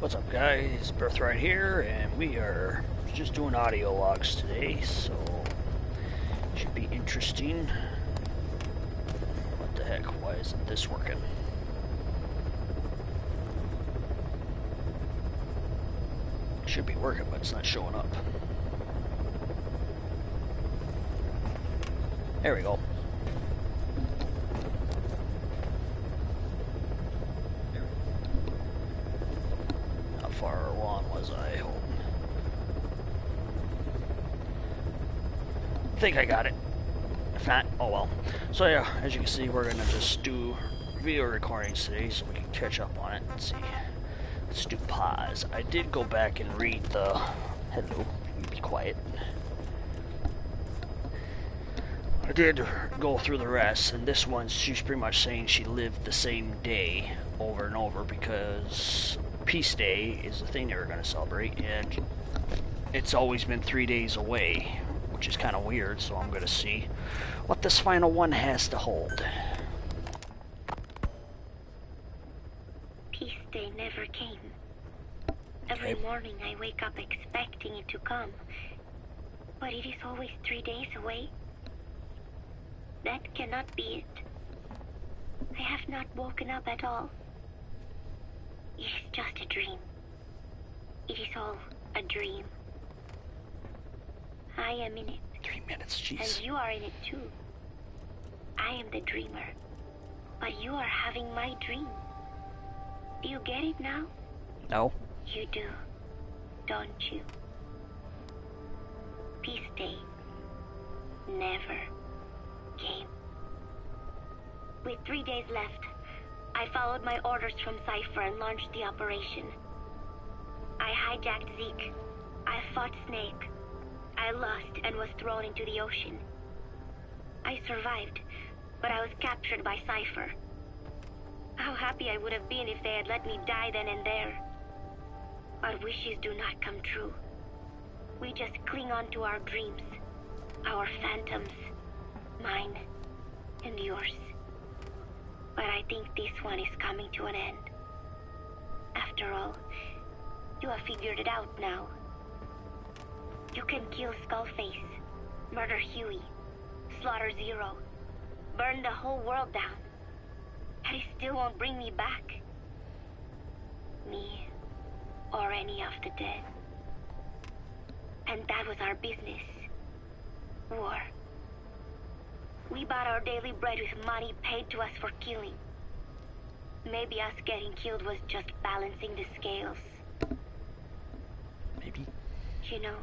What's up, guys? Birthright here, and we are just doing audio logs today, so it should be interesting. What the heck? Why isn't this working? It should be working, but it's not showing up. There we go. How far along was I? Hold. I think I got it. If not, oh well. So yeah, as you can see, we're gonna just do video recordings today so we can catch up on it. Let's see. Let's do pause. I did go back and read the... Hello, you be quiet. I did go through the rest, and this one, she's pretty much saying she lived the same day over and over because Peace Day is the thing they were going to celebrate, and it's always been 3 days away, which is kind of weird, so I'm going to see what this final one has to hold. Peace Day never came. Every morning I wake up expecting it to come, but it is always 3 days away. That cannot be it. I have not woken up at all. It is just a dream. It is all a dream. I am in it. 3 minutes, jeez. And you are in it too. I am the dreamer, but you are having my dream. Do you get it now? No. You do, don't you? Peace Day never came. With 3 days left, I followed my orders from Cypher and launched the operation. I hijacked Zeke. I fought Snake. I lost and was thrown into the ocean. I survived, but I was captured by Cypher. How happy I would have been if they had let me die then and there. Our wishes do not come true. We just cling on to our dreams, our phantoms. Mine and yours. But I think this one is coming to an end. After all, you have figured it out now. You can kill Skullface, murder Huey, slaughter Zero, burn the whole world down, and it still won't bring me back. Me, or any of the dead. And that was our business. War. We bought our daily bread with money paid to us for killing. Maybe us getting killed was just balancing the scales. Maybe. You know,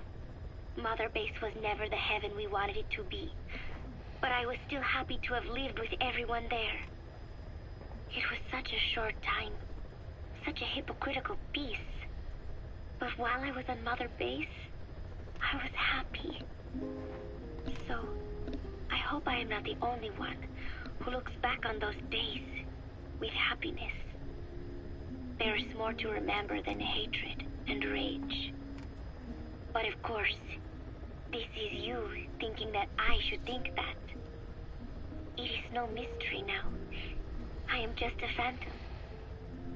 Mother Base was never the heaven we wanted it to be. But I was still happy to have lived with everyone there. It was such a short time. Such a hypocritical peace. But while I was on Mother Base, I was happy. So... I hope I am not the only one who looks back on those days with happiness. There is more to remember than hatred and rage. But of course, this is you thinking that I should think that. It is no mystery now. I am just a phantom,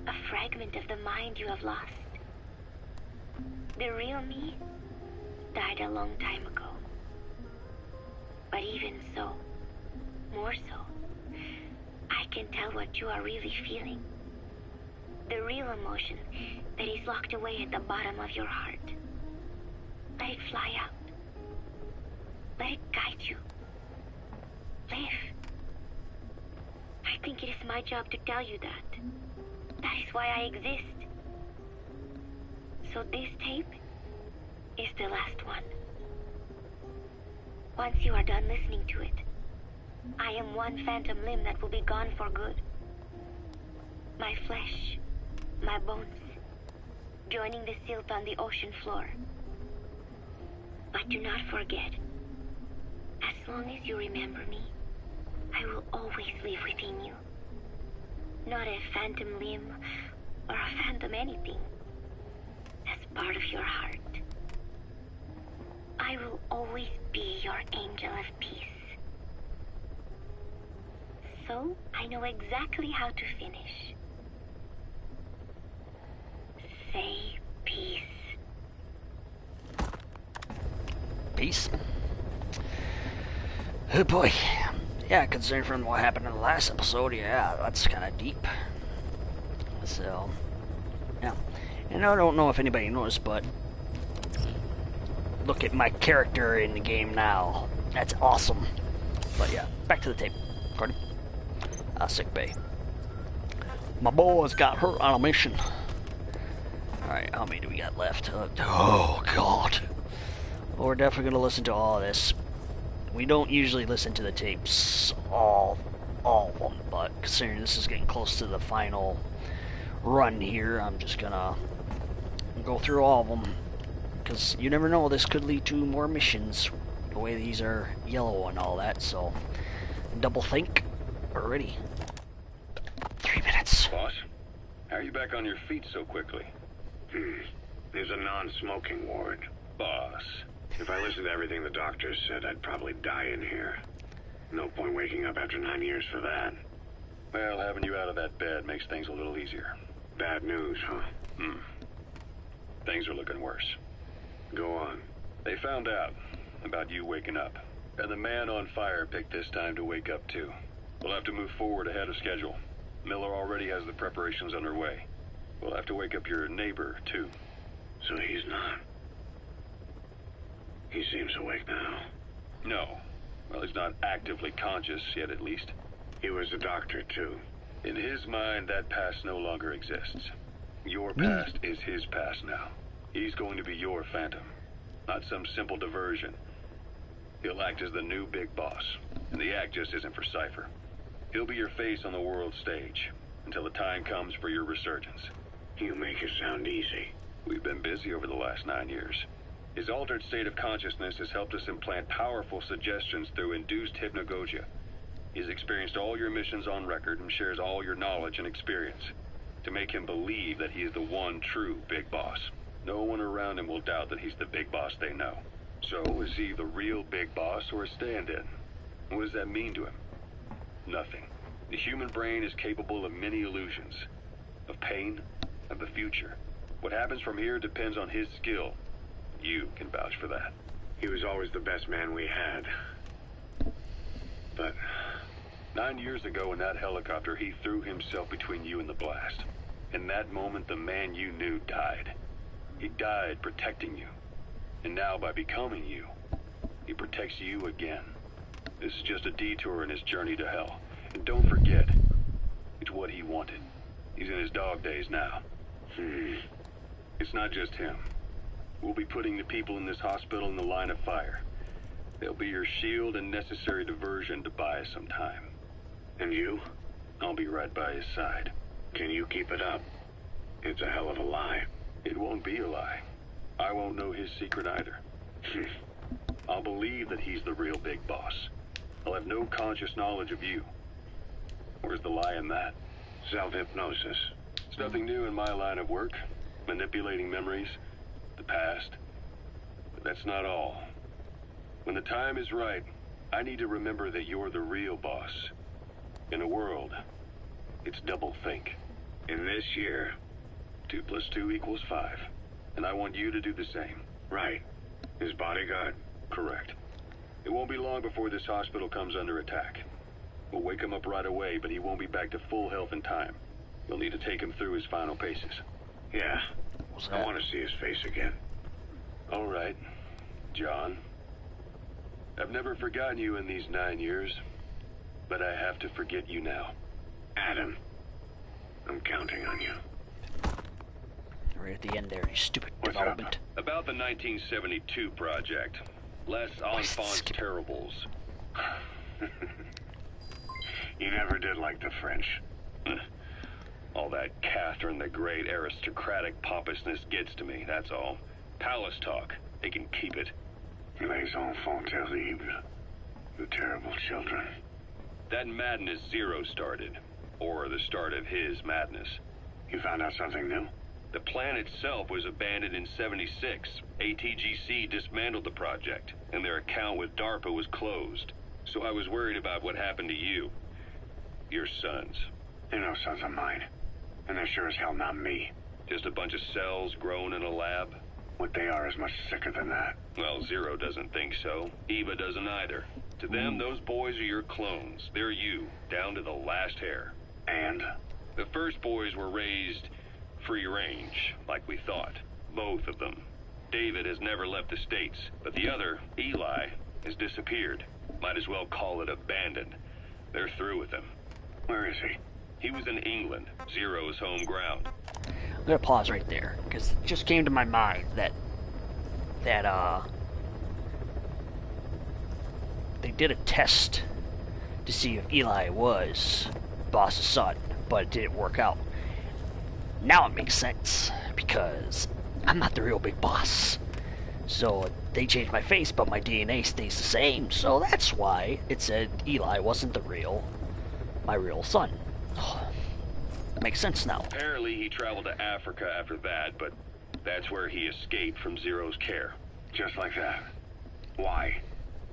a fragment of the mind you have lost. The real me died a long time ago. But even so, more so, I can tell what you are really feeling. The real emotion that is locked away at the bottom of your heart. Let it fly out. Let it guide you. Live. I think it is my job to tell you that. That is why I exist. So this tape is the last one. Once you are done listening to it, I am one phantom limb that will be gone for good. My flesh, my bones, joining the silt on the ocean floor. But do not forget, as long as you remember me, I will always live within you. Not a phantom limb or a phantom anything, as part of your heart. I will always be your angel of peace. So, I know exactly how to finish. say peace. Peace. Oh boy. Yeah, considering from what happened in the last episode, yeah, that's kind of deep. So, yeah. And I don't know if anybody noticed, but look at my character in the game now. That's awesome. But yeah, back to the tape. Recording. Sick bay. My boys got hurt on a mission. Alright, how many do we got left? Oh, God. Well, we're definitely going to listen to all of this. We don't usually listen to the tapes, all of them, but considering this is getting close to the final run here, I'm just going to go through all of them. Because you never know, this could lead to more missions, the way these are yellow and all that, so double think. We're ready. 3 minutes. Boss, how are you back on your feet so quickly? There's a non-smoking ward. Boss. If I listened to everything the doctors said, I'd probably die in here. No point waking up after 9 years for that. Well, having you out of that bed makes things a little easier. Bad news, huh? Things are looking worse. Go on. They found out about you waking up, and the man on fire picked this time to wake up too. We'll have to move forward ahead of schedule. Miller already has the preparations underway. We'll have to wake up your neighbor too. So he's not. He seems awake now. No. Well, he's not actively conscious yet, at least. He was a doctor, too. In his mind, that past no longer exists. Your past is his past now. He's going to be your phantom, not some simple diversion. He'll act as the new big boss, and the act just isn't for Cypher. He'll be your face on the world stage, until the time comes for your resurgence. You make it sound easy. We've been busy over the last 9 years. His altered state of consciousness has helped us implant powerful suggestions through induced hypnagogia. He's experienced all your missions on record and shares all your knowledge and experience to make him believe that he is the one true big boss. No one around him will doubt that he's the big boss they know. So, is he the real big boss or a stand-in? What does that mean to him? Nothing. The human brain is capable of many illusions. Of pain, of the future. What happens from here depends on his skill. You can vouch for that. He was always the best man we had. But 9 years ago in that helicopter, he threw himself between you and the blast. In that moment, the man you knew died. He died protecting you. And now, by becoming you, he protects you again. This is just a detour in his journey to hell. And don't forget, it's what he wanted. He's in his dog days now. It's not just him. We'll be putting the people in this hospital in the line of fire. They'll be your shield and necessary diversion to buy us some time. And you? I'll be right by his side. Can you keep it up? It's a hell of a lie. It won't be a lie. I won't know his secret either. I'll believe that he's the real big boss. I'll have no conscious knowledge of you. Where's the lie in that? Self-hypnosis. It's nothing new in my line of work. Manipulating memories. The past. But that's not all. When the time is right, I need to remember that you're the real boss. In a world, it's double think. In this year. 2 + 2 = 5. And I want you to do the same. Right. His bodyguard? Correct. It won't be long before this hospital comes under attack. We'll wake him up right away, but he won't be back to full health in time. You'll need to take him through his final paces. Yeah. I want to see his face again. All right, John. I've never forgotten you in these 9 years, but I have to forget you now. Adam, I'm counting on you. Right at the end there, you stupid What's development. About the 1972 project. Les Enfants Terribles. You never did like the French. All that Catherine the Great aristocratic pompousness gets to me, that's all. Palace talk. They can keep it. Les enfants terribles. The terrible children. That madness Zero started. Or the start of his madness. You found out something new? The plan itself was abandoned in '76. ATGC dismantled the project, and their account with DARPA was closed. So I was worried about what happened to you. Your sons. They're no sons of mine. And they're sure as hell not me. Just a bunch of cells grown in a lab? What they are is much sicker than that. Well, Zero doesn't think so. Eva doesn't either. To them, those boys are your clones. They're you, down to the last hair. And? The first boys were raised free range, like we thought. Both of them. David has never left the States, but the other, Eli, has disappeared. Might as well call it abandoned. They're through with him. Where is he? He was in England, Zero's home ground. I'm gonna pause right there, because it just came to my mind that they did a test to see if Eli was Boss's son, but it didn't work out. Now it makes sense, because I'm not the real big boss. So they changed my face, but my DNA stays the same, so that's why it said Eli wasn't my real son. That makes sense now. Apparently he traveled to Africa after that, but that's where he escaped from Zero's care. Just like that. Why?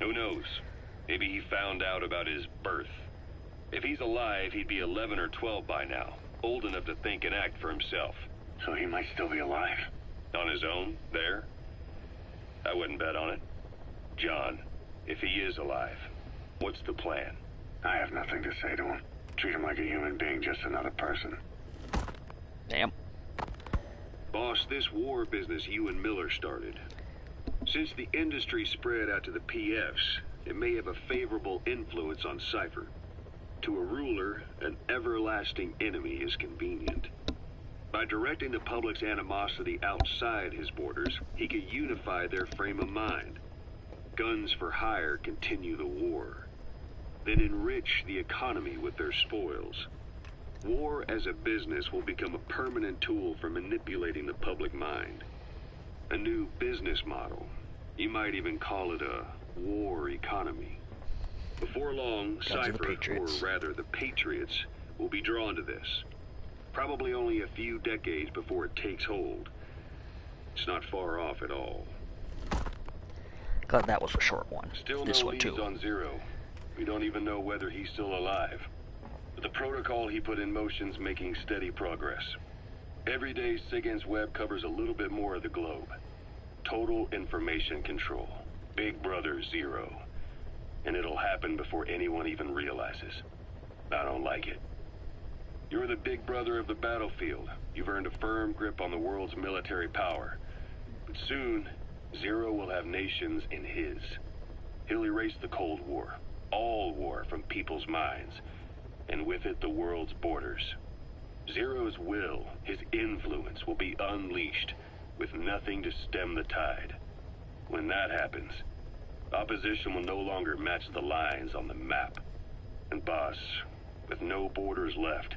Who knows? Maybe he found out about his birth. If he's alive, he'd be 11 or 12 by now. Old enough to think and act for himself. So he might still be alive. On his own, there? I wouldn't bet on it. John, if he is alive, what's the plan? I have nothing to say to him. Treat him like a human being, just another person. Damn. Boss, this war business you and Miller started. Since the industry spread out to the PFs, it may have a favorable influence on Cypher. To a ruler, an everlasting enemy is convenient. By directing the public's animosity outside his borders, he could unify their frame of mind. Guns for hire continue the war. Then enrich the economy with their spoils. War as a business will become a permanent tool for manipulating the public mind. A new business model. You might even call it a war economy. Before long, Cypher, or rather the Patriots, will be drawn to this. Probably only a few decades before it takes hold. It's not far off at all. Glad that was a short one. Still This no one leads too. on Zero. We don't even know whether he's still alive. But the protocol he put in motion's making steady progress. Every day, SIGINT's web covers a little bit more of the globe. Total information control. Big Brother Zero. And it'll happen before anyone even realizes. I don't like it. You're the big brother of the battlefield. You've earned a firm grip on the world's military power. But soon, Zero will have nations in his. He'll erase the Cold War. All war from people's minds. And with it, the world's borders. Zero's will, his influence, will be unleashed, with nothing to stem the tide. When that happens, opposition will no longer match the lines on the map. And boss, with no borders left,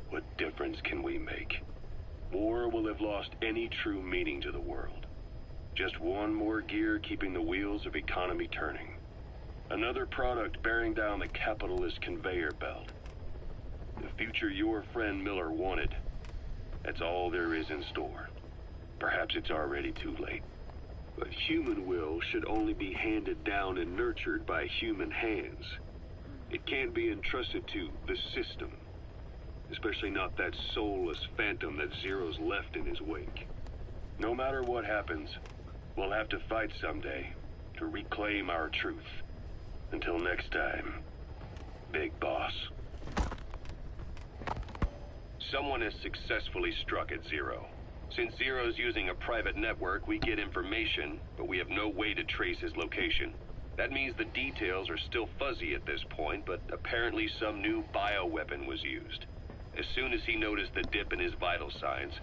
what difference can we make? War will have lost any true meaning to the world. Just one more gear keeping the wheels of economy turning. Another product bearing down the capitalist conveyor belt. The future your friend Miller wanted. That's all there is in store. Perhaps it's already too late. But human will should only be handed down and nurtured by human hands. It can't be entrusted to the system. Especially not that soulless phantom that Zero's left in his wake. No matter what happens, we'll have to fight someday to reclaim our truth. Until next time, Big Boss. Someone has successfully struck at Zero. Since Zero's using a private network, we get information, but we have no way to trace his location. That means the details are still fuzzy at this point, but apparently some new bioweapon was used. As soon as he noticed the dip in his vital signs,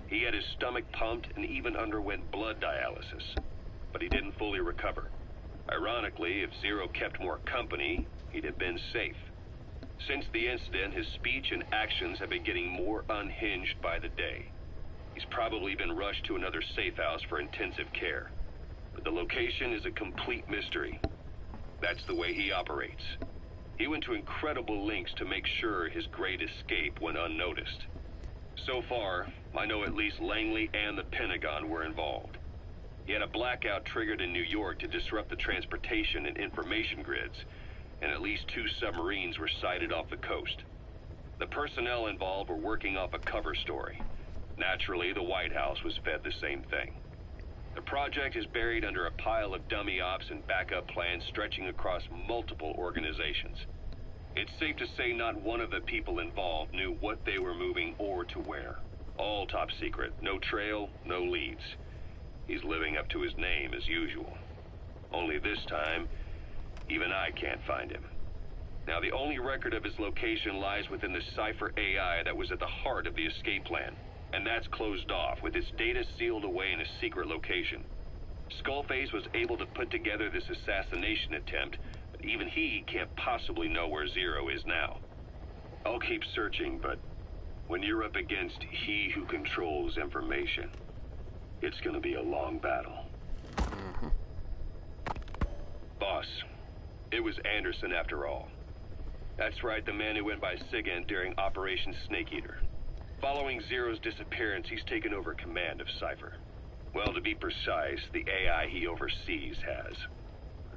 he had his stomach pumped and even underwent blood dialysis. But he didn't fully recover. Ironically, if Zero kept more company, he'd have been safe. Since the incident, his speech and actions have been getting more unhinged by the day. He's probably been rushed to another safe house for intensive care. But the location is a complete mystery. That's the way he operates. He went to incredible lengths to make sure his great escape went unnoticed. So far, I know at least Langley and the Pentagon were involved. He had a blackout triggered in New York to disrupt the transportation and information grids, and at least 2 submarines were sighted off the coast. The personnel involved were working off a cover story. Naturally, the White House was fed the same thing. The project is buried under a pile of dummy ops and backup plans stretching across multiple organizations. It's safe to say not one of the people involved knew what they were moving or to where. All top secret, no trail, no leads. He's living up to his name as usual. Only this time, even I can't find him. Now, the only record of his location lies within the Cypher AI that was at the heart of the escape plan. And that's closed off, with its data sealed away in a secret location. Skullface was able to put together this assassination attempt, but even he can't possibly know where Zero is now. I'll keep searching, but when you're up against he who controls information, it's gonna be a long battle. Boss, it was Anderson after all. That's right, the man who went by SIGINT during Operation Snake Eater. Following Zero's disappearance, he's taken over command of Cypher. Well, to be precise, the AI he oversees has.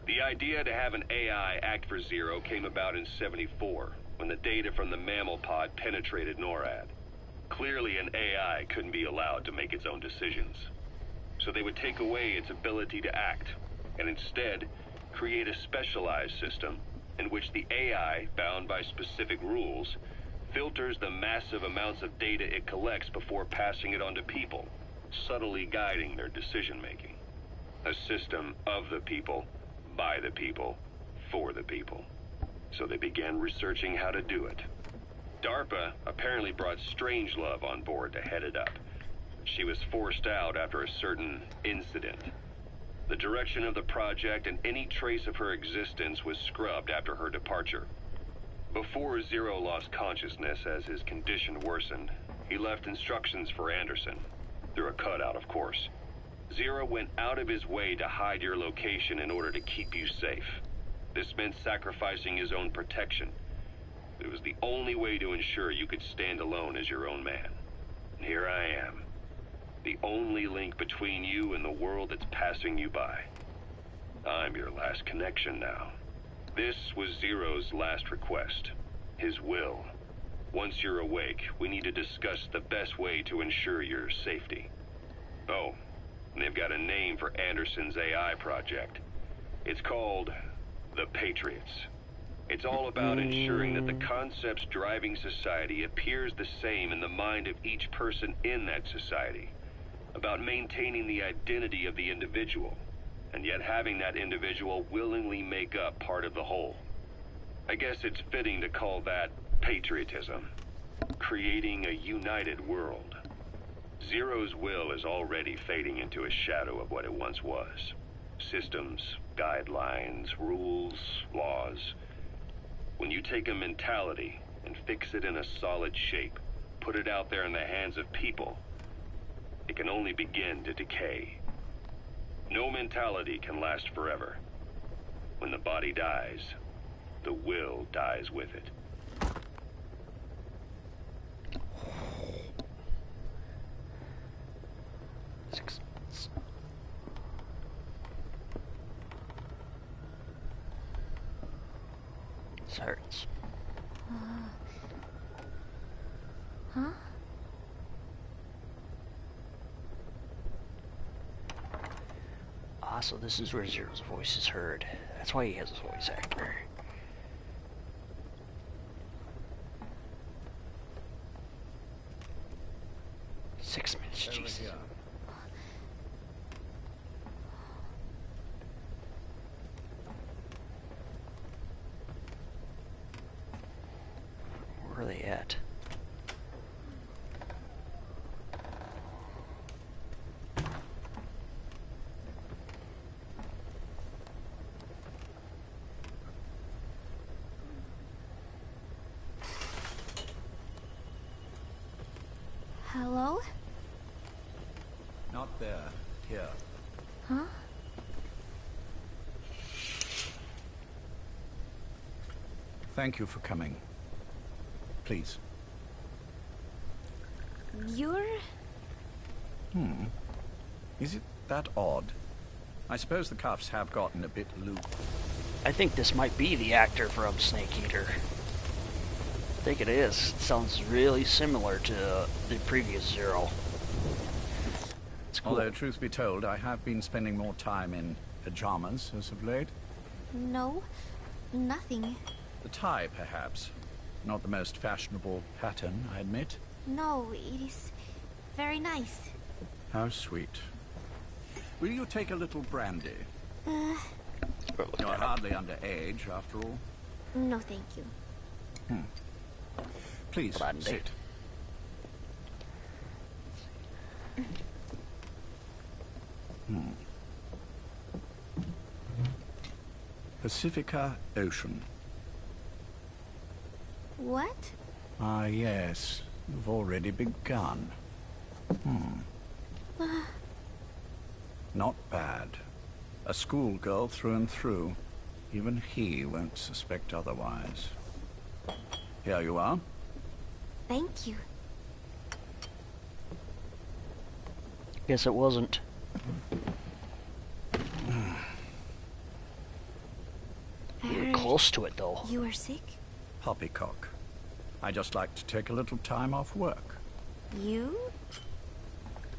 The idea to have an AI act for Zero came about in '74, when the data from the mammal pod penetrated NORAD. Clearly, an AI couldn't be allowed to make its own decisions. So they would take away its ability to act, and instead create a specialized system in which the AI, bound by specific rules, filters the massive amounts of data it collects before passing it on to people, subtly guiding their decision-making. A system of the people, by the people, for the people. So they began researching how to do it. DARPA apparently brought Strangelove on board to head it up. She was forced out after a certain incident. The direction of the project and any trace of her existence was scrubbed after her departure. Before Zero lost consciousness as his condition worsened, he left instructions for Anderson. Through a cutout, of course. Zero went out of his way to hide your location in order to keep you safe. This meant sacrificing his own protection. It was the only way to ensure you could stand alone as your own man. And here I am. The only link between you and the world that's passing you by. I'm your last connection now. This was Zero's last request. His will. Once you're awake, we need to discuss the best way to ensure your safety. Oh, and they've got a name for Anderson's AI project. It's called the Patriots. It's all about ensuring that the concepts driving society appears the same in the mind of each person in that society. About maintaining the identity of the individual, and yet having that individual willingly make up part of the whole. I guess it's fitting to call that patriotism. Creating a united world. Zero's will is already fading into a shadow of what it once was. Systems, guidelines, rules, laws. When you take a mentality and fix it in a solid shape, put it out there in the hands of people, it can only begin to decay. No mentality can last forever. When the body dies, the will dies with it. This hurts. Huh? So this is where Zero's voice is heard. That's why he has his voice actor. Six minutes, Jesus. Where are they at? Hello? Not there. Here. Huh? Thank you for coming. Please. You're... Is it that odd? I suppose the cuffs have gotten a bit loose. I think this might be the actor from Snake Eater. I think it is. It sounds really similar to the previous Zero. It's cool. Although, truth be told, I have been spending more time in pajamas as of late. No, nothing. The tie, perhaps. Not the most fashionable pattern, I admit. No, it is very nice. How sweet. Will you take a little brandy? You're hardly underage, after all. No, thank you. Please, Brandy. sit. Pacifica Ocean. What? Ah, yes. You've already begun. Not bad. A schoolgirl through and through. Even he won't suspect otherwise. Here you are. Thank you. Guess it wasn't. I You were heard close to it, though. you were sick? Poppycock. I just like to take a little time off work. You?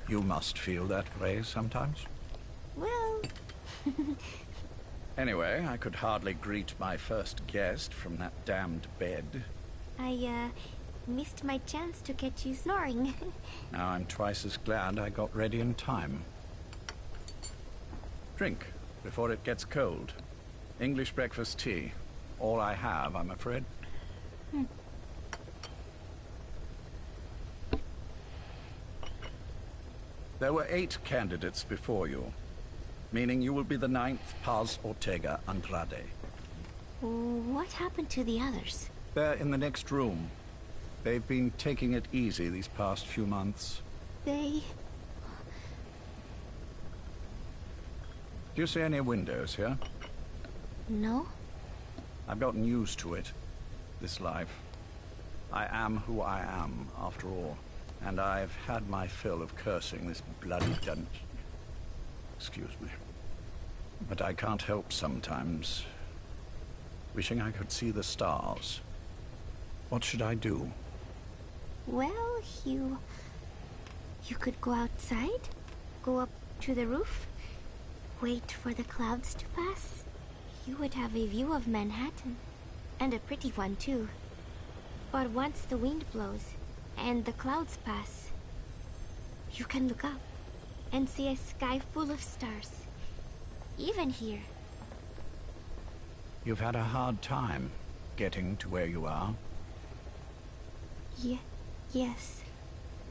You must feel that way sometimes. Well, Anyway, I could hardly greet my first guest from that damned bed. I, missed my chance to catch you snoring. Now I'm twice as glad I got ready in time. Drink, before it gets cold. English breakfast tea. All I have, I'm afraid. There were 8 candidates before you, meaning you will be the 9th Paz Ortega Andrade. What happened to the others? They're in the next room. They've been taking it easy these past few months. They... Do you see any windows here? No? I've gotten used to it, this life. I am who I am, after all. And I've had my fill of cursing this bloody dungeon. Excuse me. But I can't help sometimes wishing I could see the stars. What should I do? Well, you could go outside, go up to the roof, wait for the clouds to pass. You would have a view of Manhattan, and a pretty one too. But once the wind blows, and the clouds pass, you can look up and see a sky full of stars. Even here. You've had a hard time getting to where you are. Yes.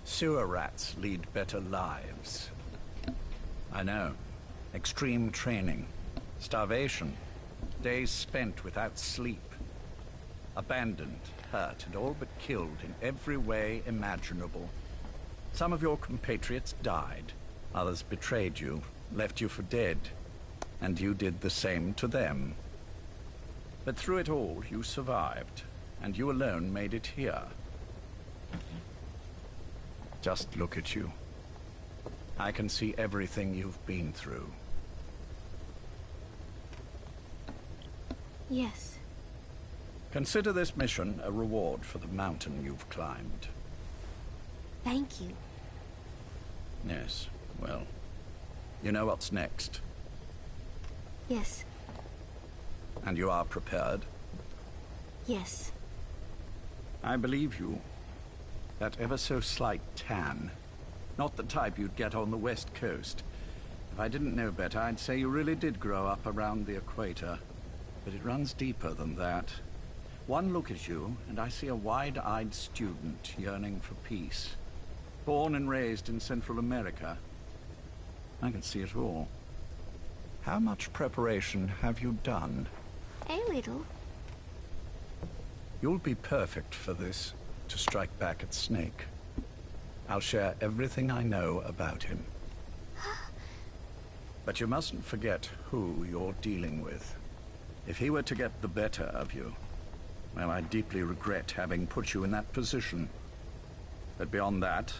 Sewer rats lead better lives. I know. Extreme training, starvation, days spent without sleep. Abandoned, hurt, and all but killed in every way imaginable. Some of your compatriots died. Others betrayed you, left you for dead. And you did the same to them. But through it all, you survived. And you alone made it here. Just look at you. I can see everything you've been through. Yes. Consider this mission a reward for the mountain you've climbed. Thank you. Yes, well, you know what's next. Yes. And you are prepared. Yes. I believe you. That ever so slight tan. Not the type you'd get on the West Coast. If I didn't know better, I'd say you really did grow up around the equator. But it runs deeper than that. One look at you, and I see a wide-eyed student yearning for peace. Born and raised in Central America. I can see it all. How much preparation have you done? A little. You'll be perfect for this, to strike back at Snake. I'll share everything I know about him. But you mustn't forget who you're dealing with. If he were to get the better of you, well, I deeply regret having put you in that position. But beyond that,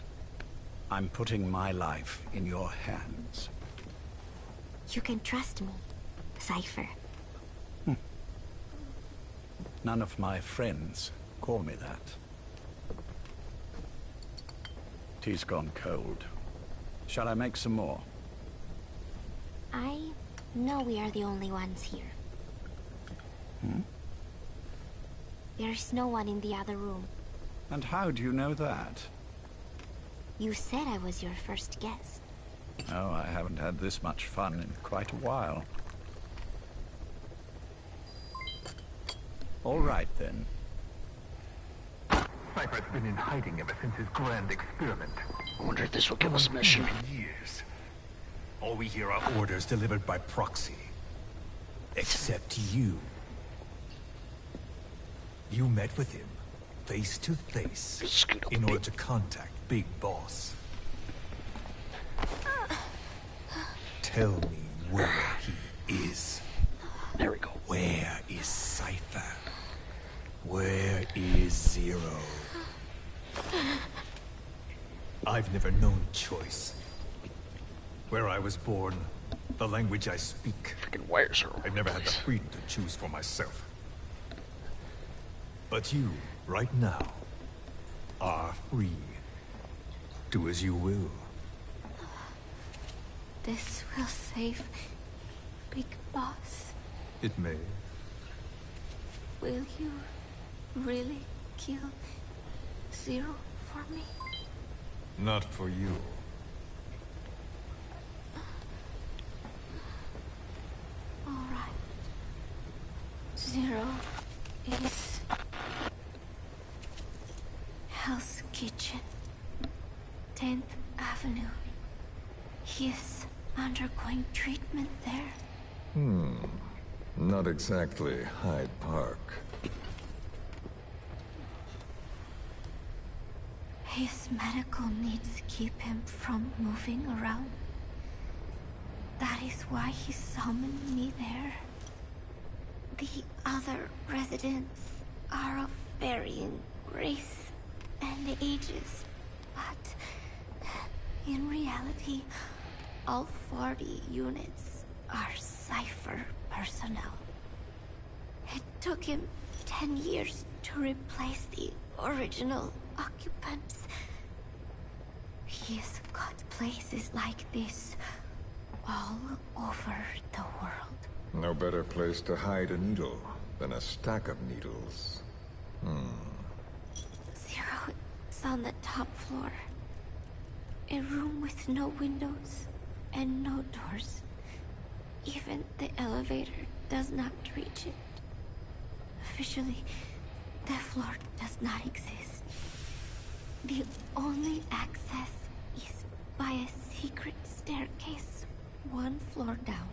I'm putting my life in your hands. You can trust me, Cypher. None of my friends call me that. Tea's gone cold. Shall I make some more? I know we are the only ones here. There's no one in the other room. And how do you know that? You said I was your first guest. Oh, I haven't had this much fun in quite a while. All right, then. Cypher's been in hiding ever since his grand experiment. I wonder if this will give us a mission. Years. All we hear are orders delivered by proxy. Except you. You met with him, face to face, Scoot up in a order bit. to contact Big Boss. Tell me where he is. There we go. Where is Cypher? Where is Zero? I've never known choice. Where I was born, the language I speak, Freaking wires are. I've never had the freedom to choose for myself. But you, right now, are free. Do as you will. This will save Big Boss. It may. Will you really kill Zero for me? Not for you. All right. Zero is Hell's Kitchen, 10th Avenue. He is undergoing treatment there. Not exactly Hyde Park. His medical needs keep him from moving around. That is why he summoned me there. The other residents are of varying race and ages, but in reality, all 40 units are Cypher personnel. It took him 10 years to replace the original occupants. He's got places like this all over the world. No better place to hide a needle than a stack of needles. Zero is on the top floor. A room with no windows and no doors. Even the elevator does not reach it. Officially, the floor does not exist. The only access is by a secret staircase 1 floor down.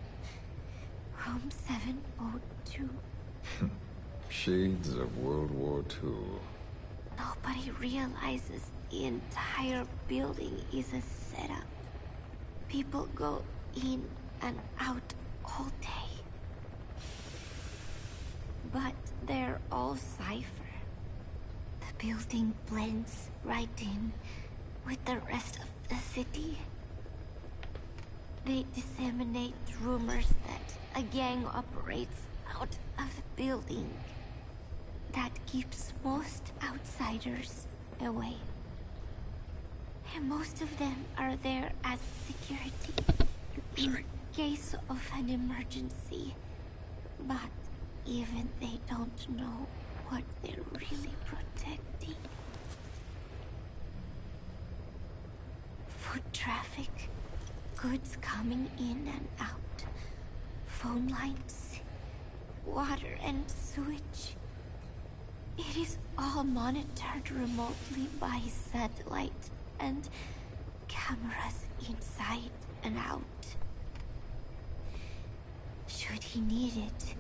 Room 702. Shades of World War II. Nobody realizes the entire building is a setup. People go in and out all day. But they're all Cypher. The building blends right in with the rest of the city. They disseminate rumors that a gang operates out of the building. That keeps most outsiders away. And most of them are there as security in case of an emergency. But even they don't know what they're really protecting. Foot traffic, goods coming in and out, phone lines, water and sewage. It is all monitored remotely by satellite and cameras inside and out. Should he need it,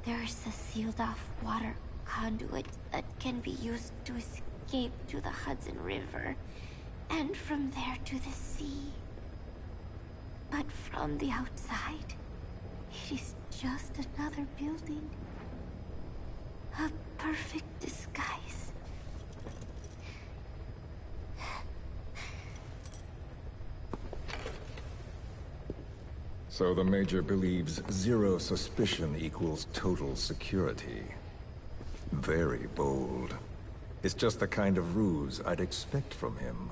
there's a sealed-off water conduit that can be used to escape to the Hudson River, and from there to the sea. But from the outside, it is just another building. A perfect disguise. So the Major believes zero suspicion equals total security. Very bold. It's just the kind of ruse I'd expect from him.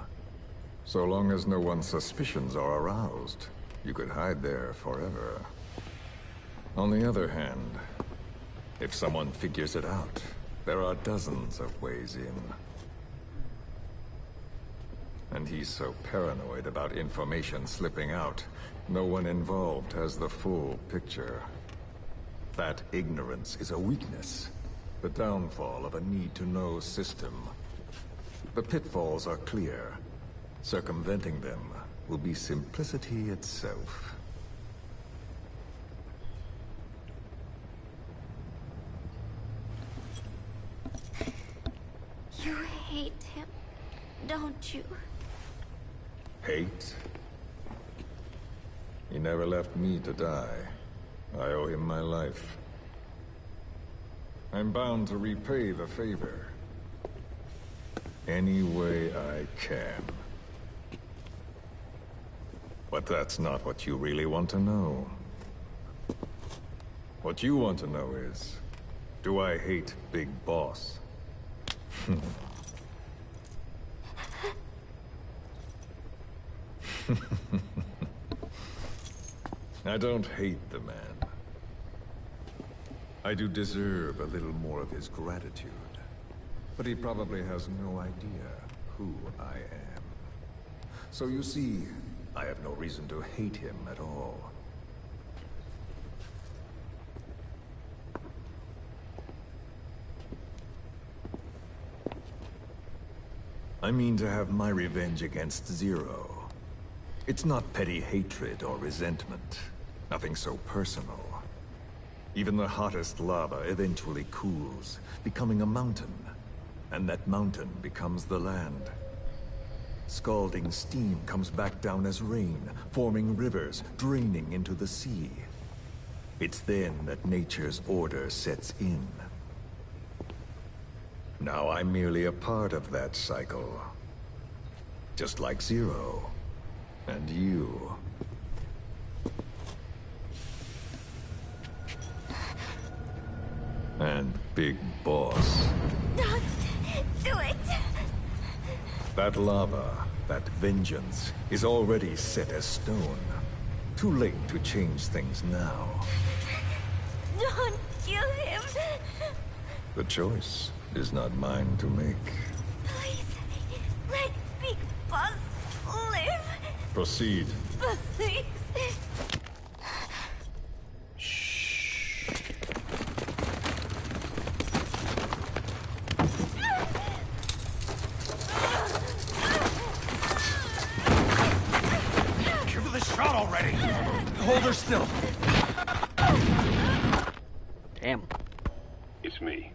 So long as no one's suspicions are aroused, you could hide there forever. On the other hand, if someone figures it out, there are dozens of ways in. And he's so paranoid about information slipping out, no one involved has the full picture. That ignorance is a weakness, the downfall of a need-to-know system. The pitfalls are clear. Circumventing them will be simplicity itself. You hate him, don't you? Hate? He never left me to die. I owe him my life. I'm bound to repay the favor. Any way I can. But that's not what you really want to know. What you want to know is, do I hate Big Boss? I don't hate the man. I do deserve a little more of his gratitude. But he probably has no idea who I am. So you see, I have no reason to hate him at all. I mean to have my revenge against Zero. It's not petty hatred or resentment. Nothing so personal. Even the hottest lava eventually cools, becoming a mountain. And that mountain becomes the land. Scalding steam comes back down as rain, forming rivers, draining into the sea. It's then that nature's order sets in. Now I'm merely a part of that cycle. Just like Zero. And you. And Big Boss. Don't do it! That lava, that vengeance, is already set as stone. Too late to change things now. Don't kill him! The choice is not mine to make. Please, let Big Boss live! Proceed. Please! Give her the shot already! Hold her still. Damn. It's me,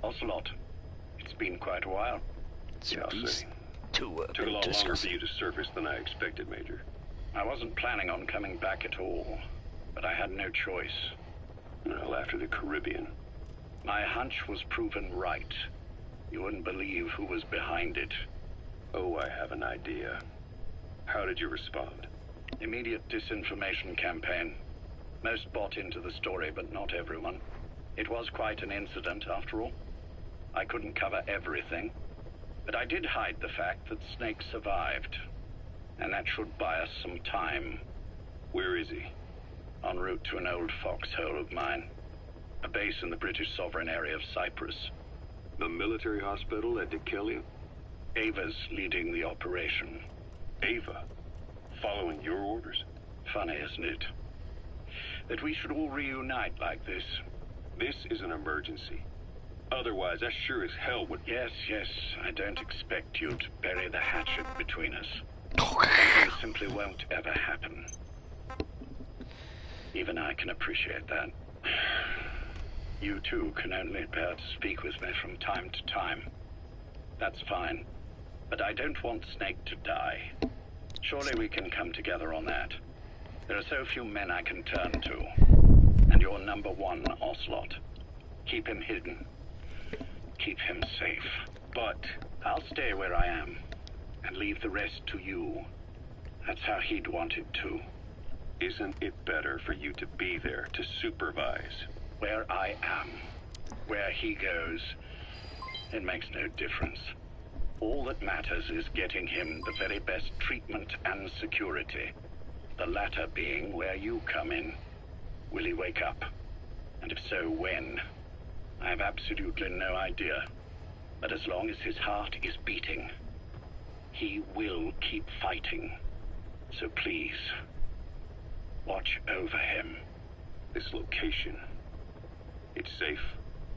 Ocelot. It's been quite a while. It's Yeah, I'll beast say. to Took a lot longer discuss. for you to surface than I expected, Major. I wasn't planning on coming back at all, but I had no choice. Well, after the Caribbean. My hunch was proven right. You wouldn't believe who was behind it. Oh, I have an idea. How did you respond? Immediate disinformation campaign. Most bought into the story, but not everyone. It was quite an incident, after all. I couldn't cover everything, but I did hide the fact that Snake survived. And that should buy us some time. Where is he? En route to an old foxhole of mine. A base in the British sovereign area of Cyprus. The military hospital at Deucalion? Ava's leading the operation. Ava? Following your orders? Funny, isn't it? That we should all reunite like this. This is an emergency. Otherwise, I sure as hell would... Yes, I don't expect you to bury the hatchet between us. Something simply won't ever happen. Even I can appreciate that. You too can only bear to speak with me from time to time. That's fine. But I don't want Snake to die. Surely we can come together on that. There are so few men I can turn to. And you're number one, Ocelot. Keep him hidden. Keep him safe. But I'll stay where I am. And leave the rest to you. That's how he'd want it too. Isn't it better for you to be there to supervise? Where I am, where he goes, it makes no difference. All that matters is getting him the very best treatment and security. The latter being where you come in. Will he wake up? And if so, when? I have absolutely no idea. But as long as his heart is beating, he will keep fighting. So please, watch over him. This location, it's safe?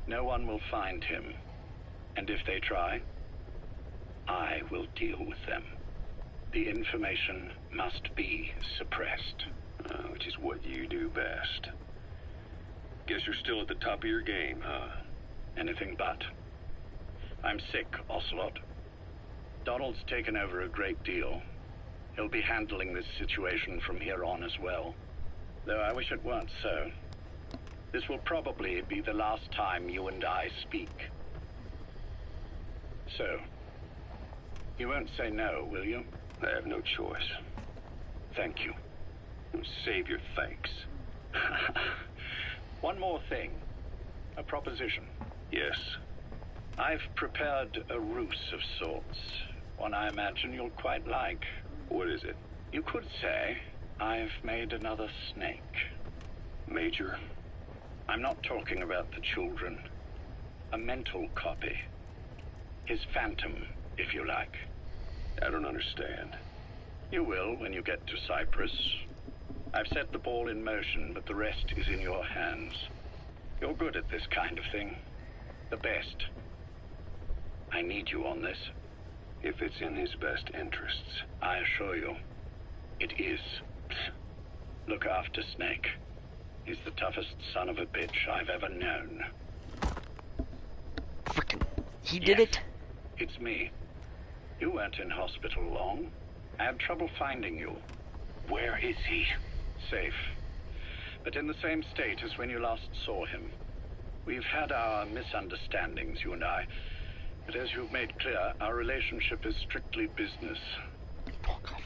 No one will find him. And if they try, I will deal with them. The information must be suppressed. Which is what you do best. Guess you're still at the top of your game, huh? Anything but. I'm sick, Ocelot. Donald's taken over a great deal. He'll be handling this situation from here on as well. Though I wish it weren't so. This will probably be the last time you and I speak. So, you won't say no, will you? I have no choice. Thank you. Save your thanks. One more thing. A proposition. Yes. I've prepared a ruse of sorts. One I imagine you'll quite like. What is it? You could say I've made another snake. Major? I'm not talking about the children. A mental copy. His phantom, if you like. I don't understand. You will when you get to Cyprus. I've set the ball in motion, but the rest is in your hands. You're good at this kind of thing. The best. I need you on this. If it's in his best interests. I assure you, it is. Look after Snake. He's the toughest son of a bitch I've ever known. Frickin', he did it? It's me. You weren't in hospital long. I had trouble finding you. Where is he? Safe. But in the same state as when you last saw him. We've had our misunderstandings, you and I. But as you've made clear, our relationship is strictly business.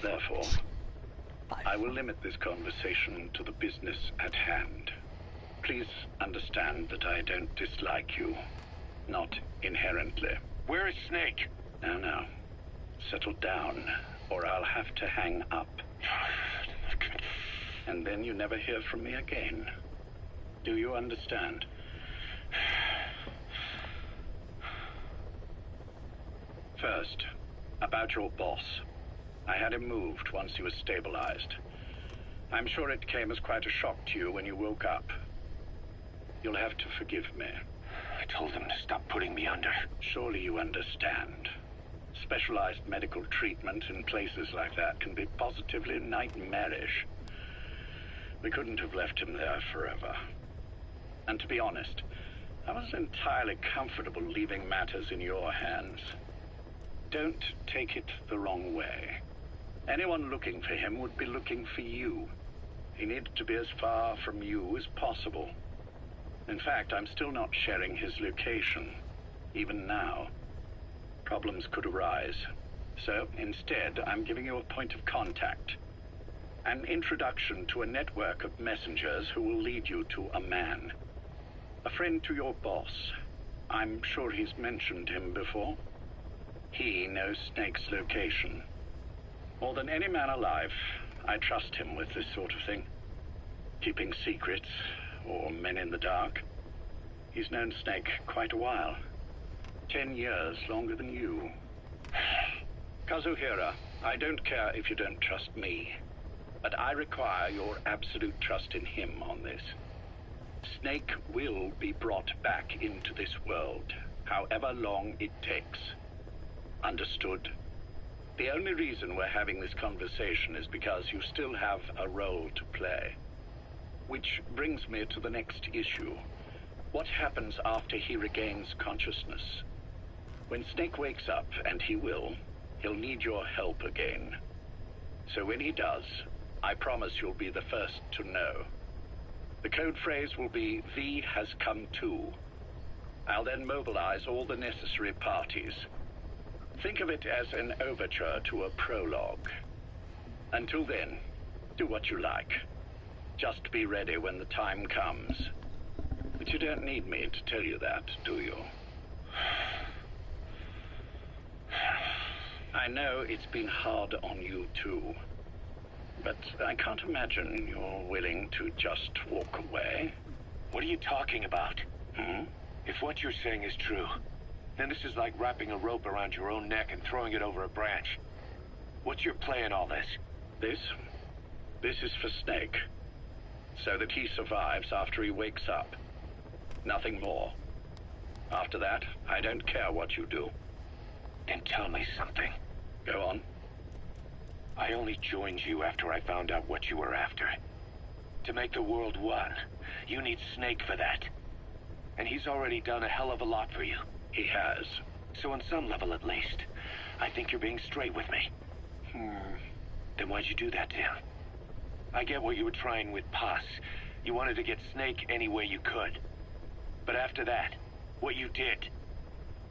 Therefore, I will limit this conversation to the business at hand. Please understand that I don't dislike you. Not inherently. Where is Snake? Now. Settle down, or I'll have to hang up. And then you never hear from me again. Do you understand? First, about your boss. I had him moved once he was stabilized. I'm sure it came as quite a shock to you when you woke up. You'll have to forgive me. I told him to stop putting me under. Surely you understand. Specialized medical treatment in places like that can be positively nightmarish. We couldn't have left him there forever. And to be honest, I wasn't entirely comfortable leaving matters in your hands. Don't take it the wrong way. Anyone looking for him would be looking for you. He needed to be as far from you as possible. In fact, I'm still not sharing his location, even now. Problems could arise. So, instead, I'm giving you a point of contact. An introduction to a network of messengers who will lead you to a man. A friend to your boss. I'm sure he's mentioned him before. He knows Snake's location. More than any man alive, I trust him with this sort of thing. Keeping secrets, or men in the dark. He's known Snake quite a while. 10 years longer than you. Kazuhira, I don't care if you don't trust me, but I require your absolute trust in him on this. Snake will be brought back into this world, however long it takes. Understood? The only reason we're having this conversation is because you still have a role to play. Which brings me to the next issue. What happens after he regains consciousness? When Snake wakes up, and he will, he'll need your help again. So when he does, I promise you'll be the first to know. The code phrase will be, V has come to. I'll then mobilize all the necessary parties. Think of it as an overture to a prologue. Until then, do what you like. Just be ready when the time comes. But you don't need me to tell you that, do you? I know it's been hard on you too. But I can't imagine you're willing to just walk away. What are you talking about? If what you're saying is true, then this is like wrapping a rope around your own neck and throwing it over a branch. What's your play in all this? This is for Snake. So that he survives after he wakes up. Nothing more. After that, I don't care what you do. Then tell me something. Go on. I only joined you after I found out what you were after. To make the world one, you need Snake for that. And he's already done a hell of a lot for you. He has. So on some level at least, I think you're being straight with me. Then why'd you do that to him? I get what you were trying with Paz. You wanted to get Snake any way you could. But after that, what you did,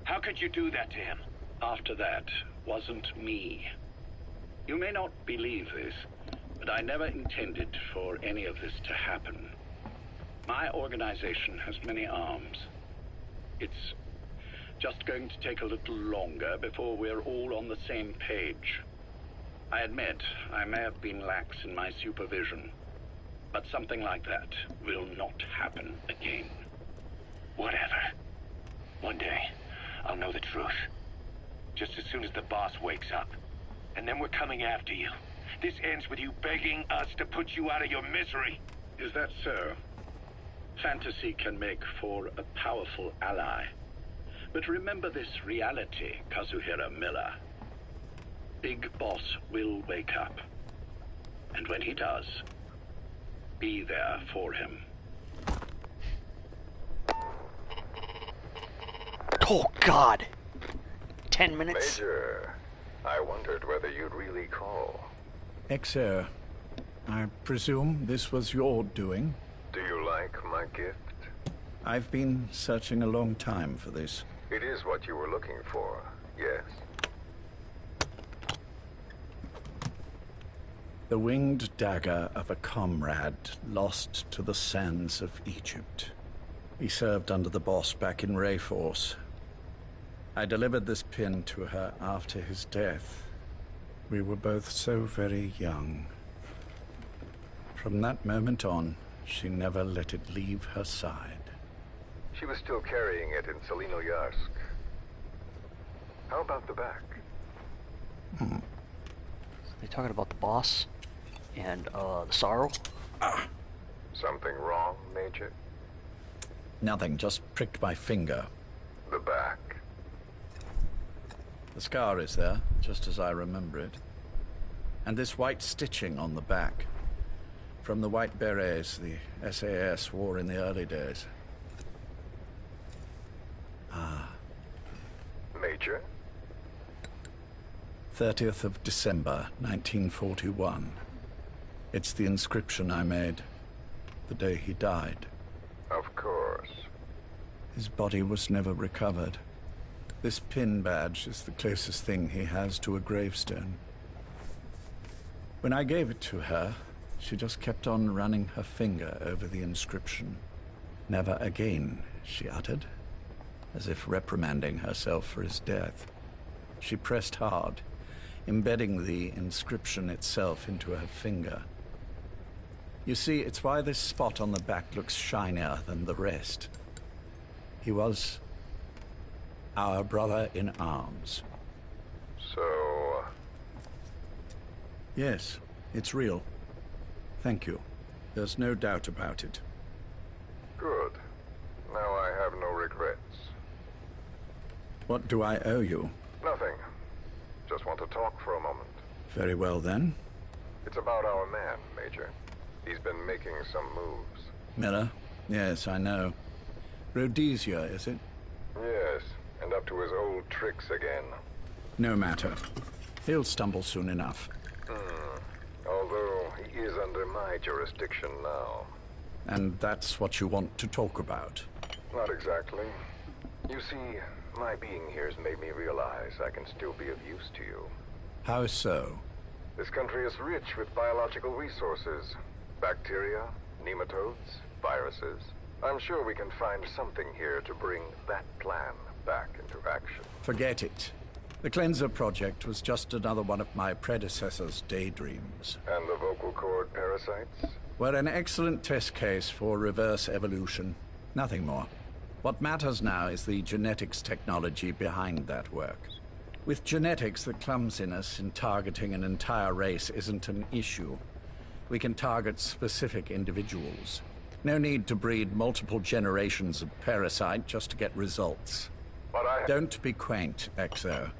how could you do that to him? After that wasn't me. You may not believe this, but I never intended for any of this to happen. My organization has many arms. It's just going to take a little longer before we're all on the same page. I admit I may have been lax in my supervision, but something like that will not happen again. Whatever. One day, I'll know the truth. Just as soon as the boss wakes up. And then we're coming after you. This ends with you begging us to put you out of your misery. Is that so? Fantasy can make for a powerful ally. But remember this reality, Kazuhira Miller. Big Boss will wake up. And when he does, be there for him. Oh, God. 10 minutes? Major, I wondered whether you'd really call. Exer, I presume this was your doing? Do you like my gift? I've been searching a long time for this. It is what you were looking for, yes. The winged dagger of a comrade lost to the sands of Egypt. He served under the boss back in Rayforce. I delivered this pin to her after his death. We were both so very young. From that moment on, she never let it leave her side. She was still carrying it in Selinoyarsk. How about the back? They talking about the boss and the sorrow? Something wrong, Major? Nothing, just pricked my finger. The back. The scar is there, just as I remember it. And this white stitching on the back. From the white berets the SAS wore in the early days. Major? 30th of December, 1941. It's the inscription I made the day he died. Of course. His body was never recovered. This pin badge is the closest thing he has to a gravestone. When I gave it to her, she just kept on running her finger over the inscription. Never again, she uttered, as if reprimanding herself for his death. She pressed hard, embedding the inscription itself into her finger. You see, it's why this spot on the back looks shinier than the rest. He was our brother in arms. So... Yes, it's real. Thank you. There's no doubt about it. Good. Now I have no regrets. What do I owe you? Nothing. Just want to talk for a moment. Very well, then. It's about our man, Major. He's been making some moves. Miller? Yes, I know. Rhodesia, is it? Yes, and up to his old tricks again. No matter. He'll stumble soon enough. Although he is under my jurisdiction now. And that's what you want to talk about? Not exactly. You see, my being here has made me realize I can still be of use to you. How so? This country is rich with biological resources. Bacteria, nematodes, viruses. I'm sure we can find something here to bring that plan back into action. Forget it. The Cleanser project was just another one of my predecessor's daydreams. And the vocal cord parasites? Were an excellent test case for reverse evolution. Nothing more. What matters now is the genetics technology behind that work. With genetics, the clumsiness in targeting an entire race isn't an issue. We can target specific individuals. No need to breed multiple generations of parasite just to get results. But Don't be quaint, Exo.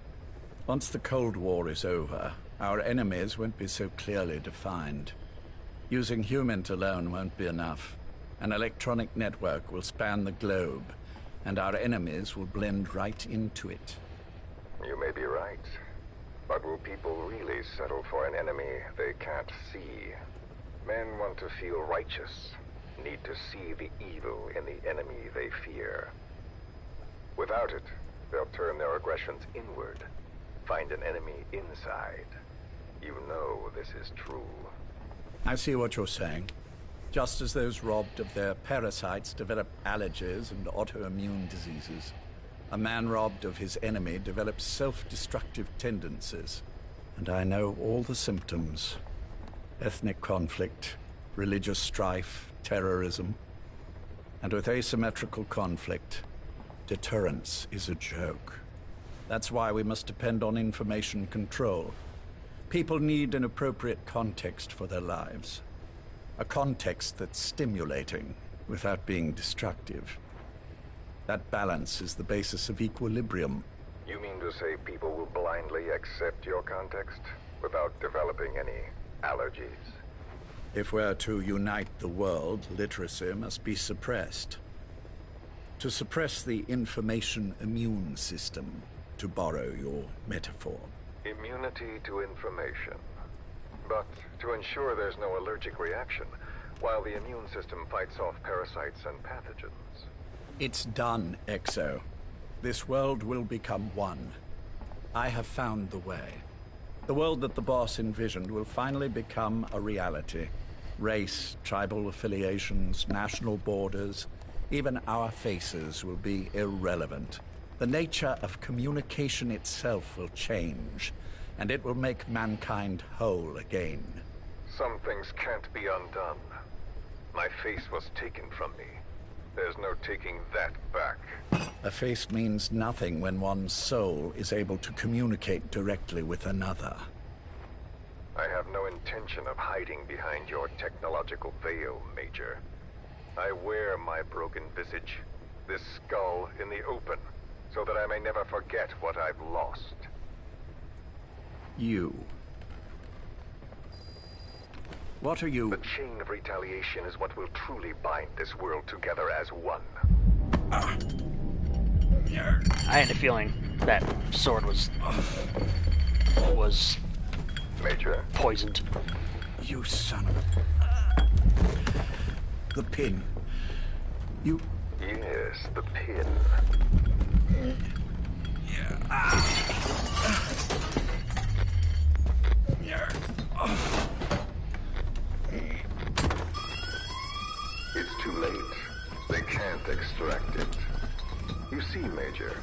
Once the Cold War is over, our enemies won't be so clearly defined. Using humans alone won't be enough. An electronic network will span the globe, and our enemies will blend right into it. You may be right. But will people really settle for an enemy they can't see? Men want to feel righteous, need to see the evil in the enemy they fear. Without it, they'll turn their aggressions inward, find an enemy inside. You know this is true. I see what you're saying. Just as those robbed of their parasites develop allergies and autoimmune diseases, a man robbed of his enemy develops self-destructive tendencies. And I know all the symptoms. Ethnic conflict, religious strife, terrorism. And with asymmetrical conflict, deterrence is a joke. That's why we must depend on information control. People need an appropriate context for their lives. A context that's stimulating without being destructive. That balance is the basis of equilibrium. You mean to say people will blindly accept your context without developing any allergies? If we're to unite the world, literacy must be suppressed. To suppress the information immune system, to borrow your metaphor. Immunity to information. But to ensure there's no allergic reaction, while the immune system fights off parasites and pathogens. It's done, Exo. This world will become one. I have found the way. The world that the boss envisioned will finally become a reality. Race, tribal affiliations, national borders, even our faces will be irrelevant. The nature of communication itself will change, and it will make mankind whole again. Some things can't be undone. My face was taken from me. There's no taking that back. A face means nothing when one's soul is able to communicate directly with another. I have no intention of hiding behind your technological veil, Major. I wear my broken visage, this skull in the open, so that I may never forget what I've lost. You. What are you? The chain of retaliation is what will truly bind this world together as one. I had a feeling that sword was Major? poisoned. You son of a... The pin. You... Yes, the pin. It's too late. They can't extract it. You see, Major,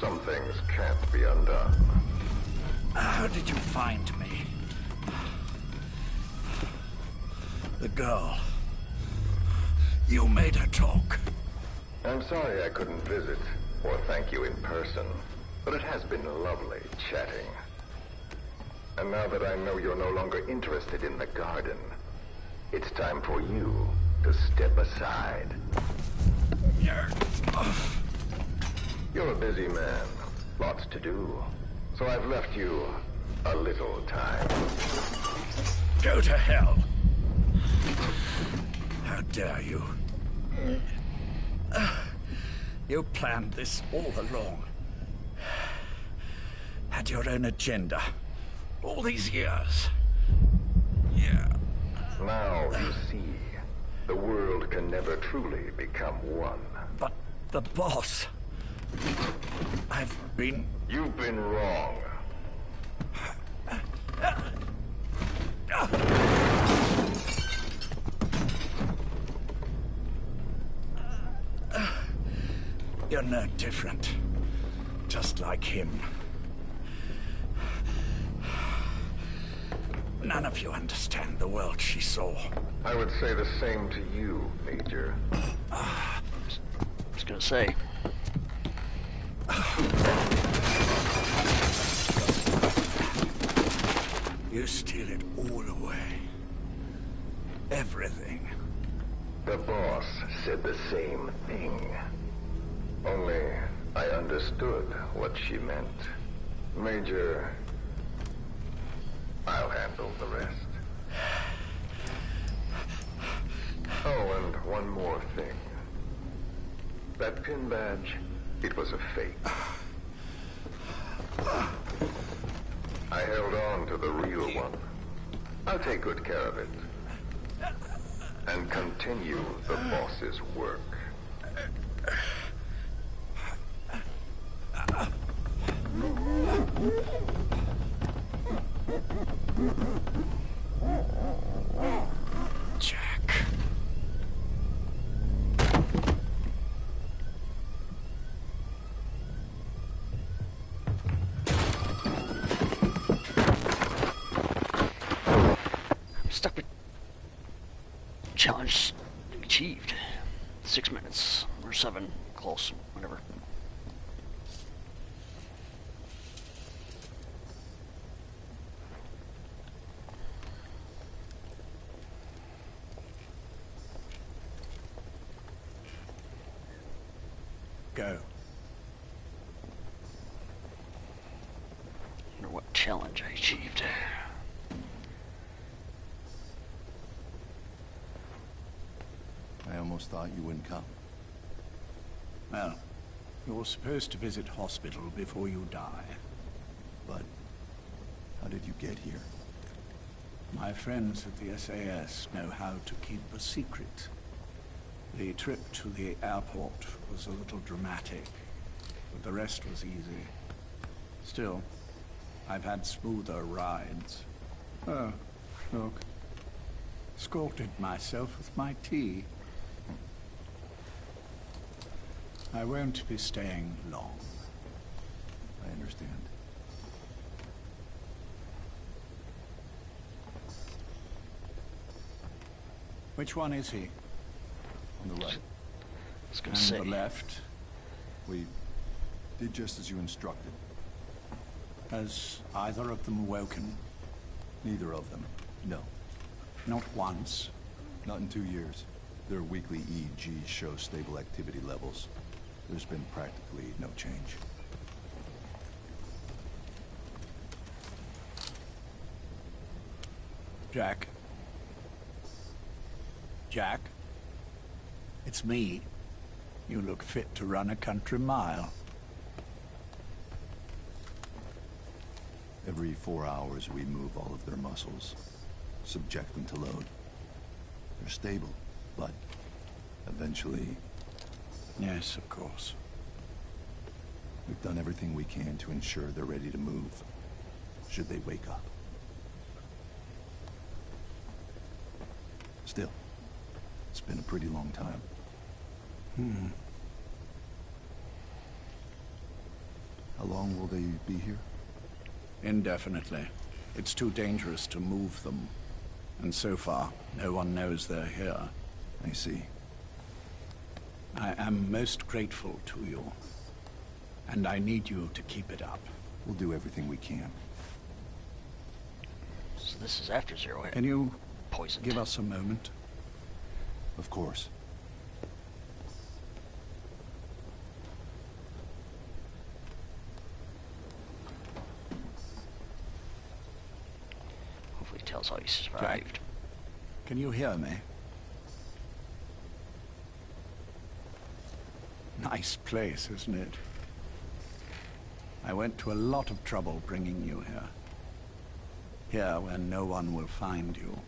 some things can't be undone. How did you find me? The girl. You made her talk. I'm sorry I couldn't visit or thank you in person, but it has been lovely chatting. And now that I know you're no longer interested in the garden, it's time for you to step aside. You're a busy man, lots to do, so I've left you a little time. Go to hell! How dare you? You planned this all along. Had your own agenda. All these years. Yeah. Now you see, the world can never truly become one. But the boss... I've been... You've been wrong. You're no different. Just like him. None of you understand the world she saw. I would say the same to you, Major. I was gonna say. You steal it all away. Everything. The boss said the same thing. Only I understood what she meant. Major, I'll handle the rest. Oh, and one more thing. That pin badge, it was a fake. I held on to the real one. I'll take good care of it. And continue the boss's work. Jack. I'm stuck with challenge achieved. 6 minutes or 7, close, whatever. Go. Wonder what challenge I achieved. I almost thought you wouldn't come. Well, you're supposed to visit hospital before you die. But how did you get here? My friends at the SAS know how to keep a secret. The trip to the airport was a little dramatic, but the rest was easy. Still, I've had smoother rides. Oh, look. Escorted myself with my tea. I won't be staying long. I understand. Which one is he? On the right. I was gonna And say. the left? We did just as you instructed. Has either of them woken? Neither of them. No. Not once. Not in 2 years. Their weekly EEGs show stable activity levels. There's been practically no change. Jack? Jack? It's me. You look fit to run a country mile. Every 4 hours we move all of their muscles, subject them to load. They're stable, but eventually... Yes, of course. We've done everything we can to ensure they're ready to move, should they wake up. Still, it's been a pretty long time. How long will they be here? Indefinitely. It's too dangerous to move them. And so far, no one knows they're here. I see. I am most grateful to you. And I need you to keep it up. We'll do everything we can. So this is after Zero hit. Can you Poisoned. give us a moment? Of course. Hopefully he tells how he survived. Can you hear me? Nice place, isn't it? I went to a lot of trouble bringing you here. Here where no one will find you.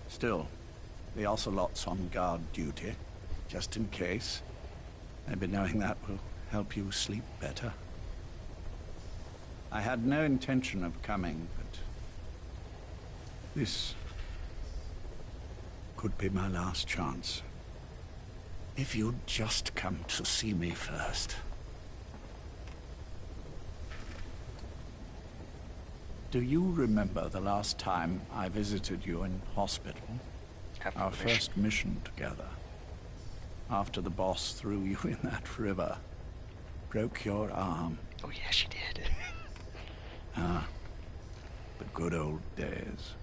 Still, the Ocelot's on guard duty, just in case. Maybe knowing that will help you sleep better. I had no intention of coming, but this could be my last chance. If you'd just come to see me first. Do you remember the last time I visited you in hospital? After Our the mission. first mission together. After the boss threw you in that river. Broke your arm. Oh yeah, she did. Ah, the good old days.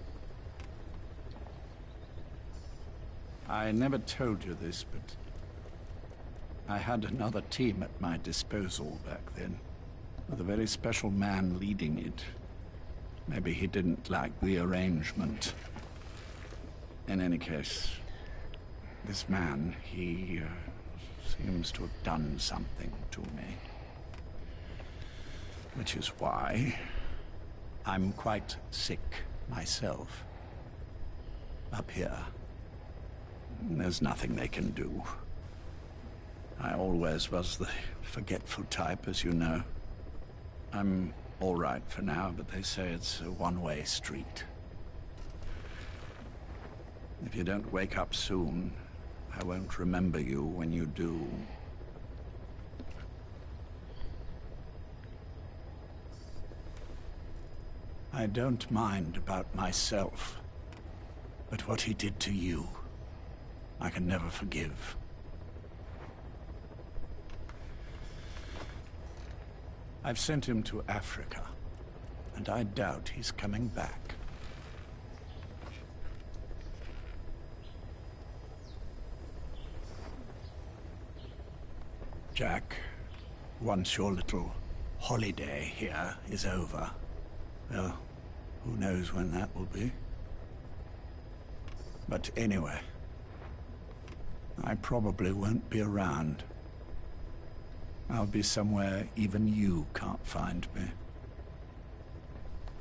I never told you this, but I had another team at my disposal back then, with a very special man leading it. Maybe he didn't like the arrangement. In any case, this man, he seems to have done something to me. Which is why I'm quite sick myself. Up here. There's nothing they can do. I always was the forgetful type, as you know. I'm all right for now, but they say it's a one-way street. If you don't wake up soon, I won't remember you when you do. I don't mind about myself, but what he did to you, I can never forgive. I've sent him to Africa, and I doubt he's coming back. Jack, once your little holiday here is over, well, who knows when that will be. But anyway, I probably won't be around. I'll be somewhere even you can't find me.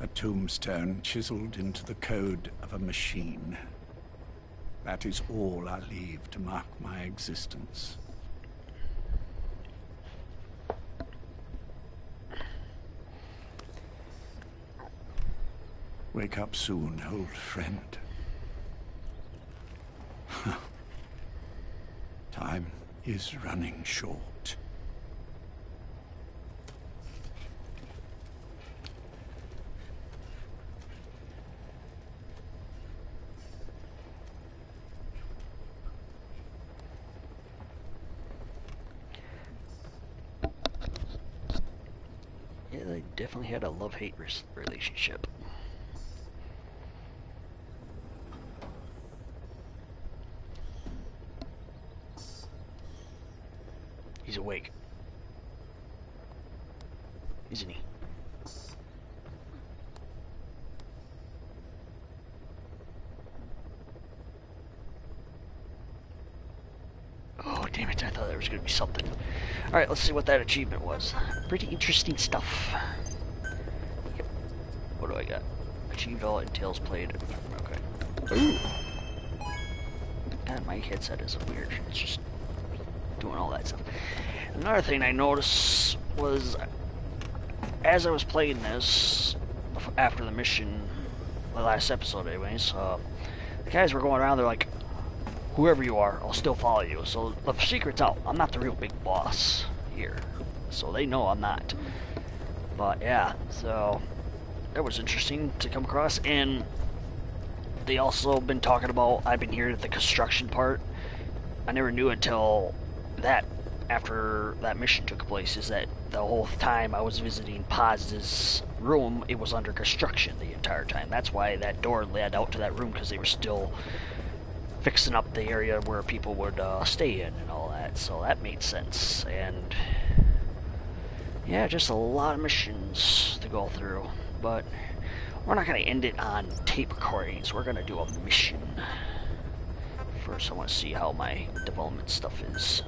A tombstone chiseled into the code of a machine. That is all I leave to mark my existence. Wake up soon, old friend. Time is running short. Yeah, they definitely had a love-hate relationship. He's awake. Isn't he? Oh, damn it. I thought there was going to be something. Alright, let's see what that achievement was. Pretty interesting stuff. Yep. What do I got? Achieved all entails played. Okay. Ooh. God, my headset is weird. It's just doing all that stuff. Another thing I noticed was, as I was playing this, after the mission, the last episode anyways, the guys were going around, they're like, whoever you are, I'll still follow you. So the secret's out. I'm not the real big boss here. So they know I'm not. But yeah, so that was interesting to come across. And they also been talking about, I've been here at the construction part. I never knew until that, after that mission took place, is that the whole time I was visiting Paz's room, it was under construction the entire time. That's why that door led out to that room, because they were still fixing up the area where people would stay in and all that. So that made sense. And yeah, just a lot of missions to go through. But we're not going to end it on tape recordings. We're going to do a mission. First, I want to see how my development stuff is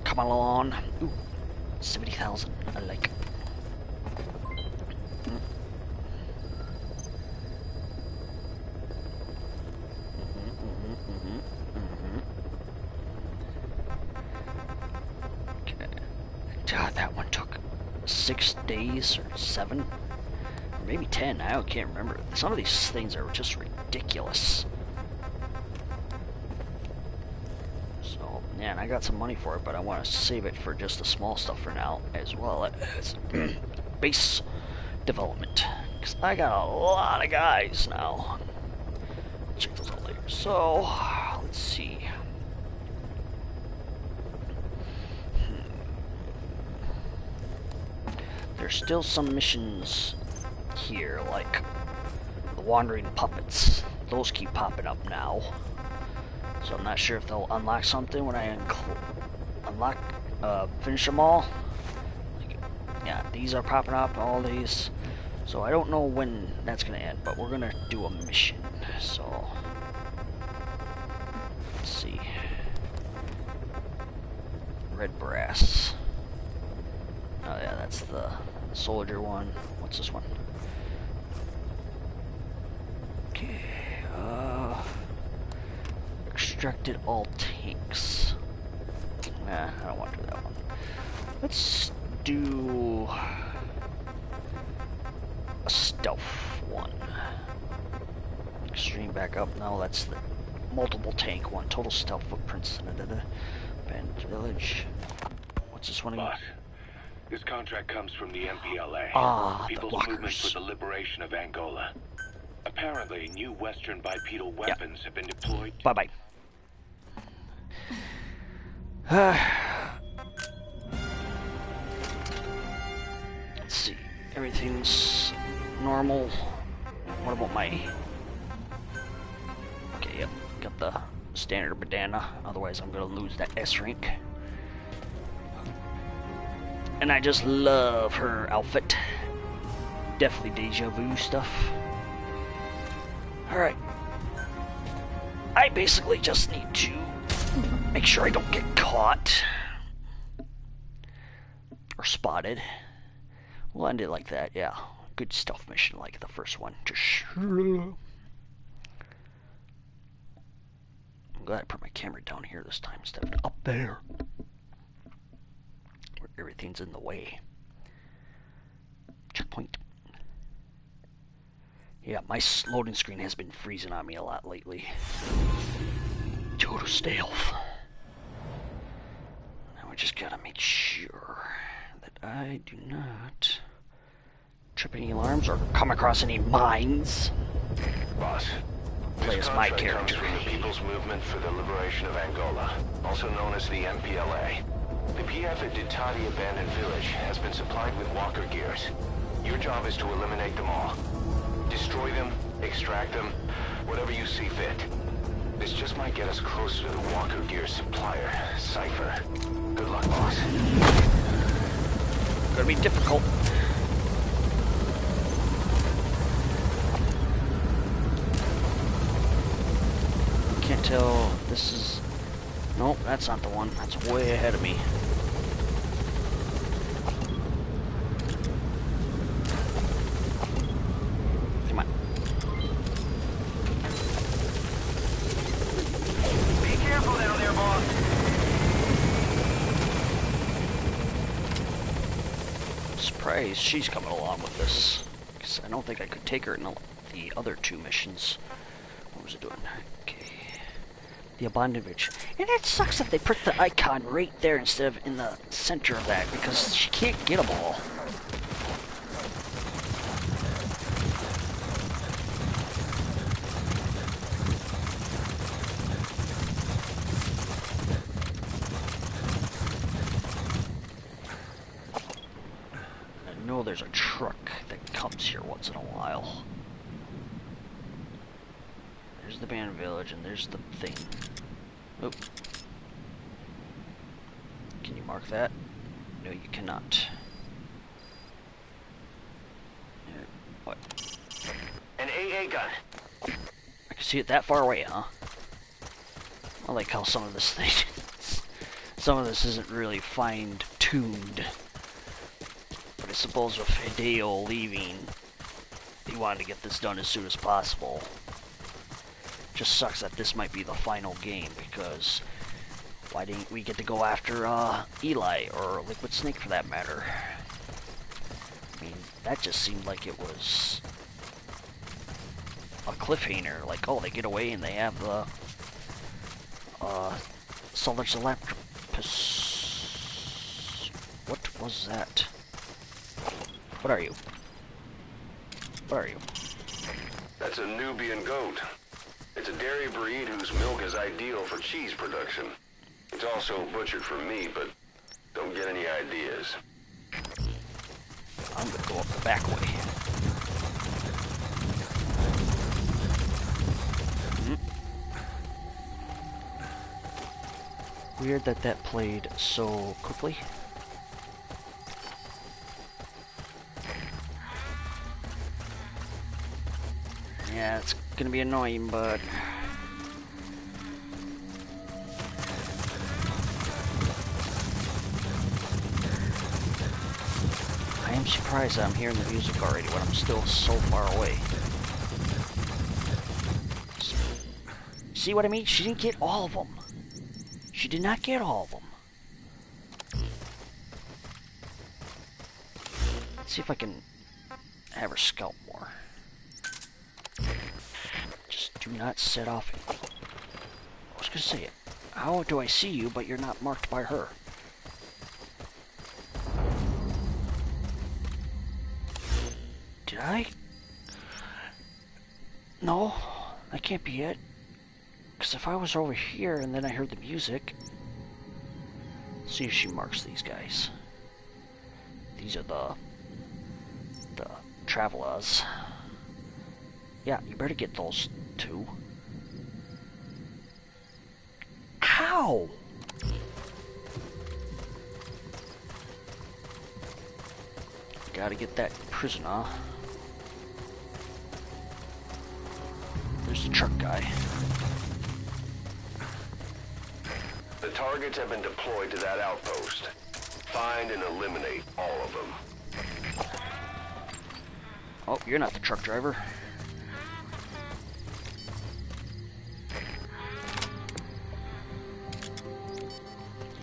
coming along. Ooh, 70,000. I like it. Okay. God, that one took 6 days or 7, or maybe 10. I can't remember. Some of these things are just ridiculous. Yeah, and I got some money for it, but I want to save it for just the small stuff for now, as well as base development. Because I got a lot of guys now. Check those out later. So, let's see. There's still some missions here, like the Wandering Puppets. Those keep popping up now. So I'm not sure if they'll unlock something when I finish them all. Yeah, these are popping up, all these. So I don't know when that's gonna end, but we're gonna do a mission. So let's see. Red brass. Oh yeah, that's the soldier one. What's this one? Okay. Extracted all tanks. Nah, I don't want to do that one. Let's do a stealth one. Extreme backup. No, that's the multiple tank one. Total stealth footprints. Abandoned village. What's this one again? Boss, this contract comes from the MPLA. Ah, People's the Movement for walkers. the Liberation of Angola. Apparently, new Western bipedal weapons have been deployed. Bye-bye. Let's see. Everything's normal. What about my... Okay, yep. Got the standard bandana. Otherwise, I'm going to lose that S rank. And I just love her outfit. Definitely deja vu stuff. Alright. I basically just need to make sure I don't get caught. Or spotted. We'll end it like that, yeah. Good stealth mission like the first one. I'm glad I put my camera down here this time instead of up there. Where everything's in the way. Checkpoint. Yeah, my loading screen has been freezing on me a lot lately. Total stealth. Now we just gotta make sure that I do not trip any alarms or come across any mines. Boss, Play this as my contract character. comes from the People's Movement for the Liberation of Angola, also known as the MPLA. The PF at Ditati Abandoned Village has been supplied with walker gears. Your job is to eliminate them all. Destroy them, extract them, whatever you see fit. This just might get us closer to the walker gear supplier, Cypher. Good luck, boss. Gonna be difficult. Can't tell. This is... Nope, that's not the one. That's way ahead of me. Come on. Be careful down there, boss. Surprised she's coming along with this. Because I don't think I could take her in the other two missions. What was it doing? Okay. The abandoned village. And it sucks that they put the icon right there instead of in the center of that, because she can't get them all. I know there's a truck that comes here once in a while. There's the abandoned village and there's the thing. Oop. Can you mark that? No, you cannot. What? An AA gun. I can see it that far away, huh? I like how some of this thing... some of this isn't really fine-tuned. But I suppose with Hideo leaving, he wanted to get this done as soon as possible. Just sucks that this might be the final game, because why didn't we get to go after Eli, or Liquid Snake for that matter? I mean, that just seemed like it was a cliffhanger, like, oh, they get away and they have the Solus Electropus. What was that? What are you? Where are you? That's a Nubian goat. It's a dairy breed whose milk is ideal for cheese production. It's also butchered for meat, but don't get any ideas. I'm gonna go up the back way. Weird that that played so quickly. Yeah, it's gonna be annoying, but I am surprised that I'm hearing the music already when I'm still so far away. See what I mean? She didn't get all of them. She did not get all of them. Let's see if I can have her scout more. Just do not set off. I was gonna say it. How do I see you, but you're not marked by her? Did I? No, that can't be it. Because if I was over here and then I heard the music... Let's see if she marks these guys. These are the travelers. Yeah, you better get those two. How? Gotta get that prisoner. There's the truck guy. The targets have been deployed to that outpost. Find and eliminate all of them. Oh, you're not the truck driver.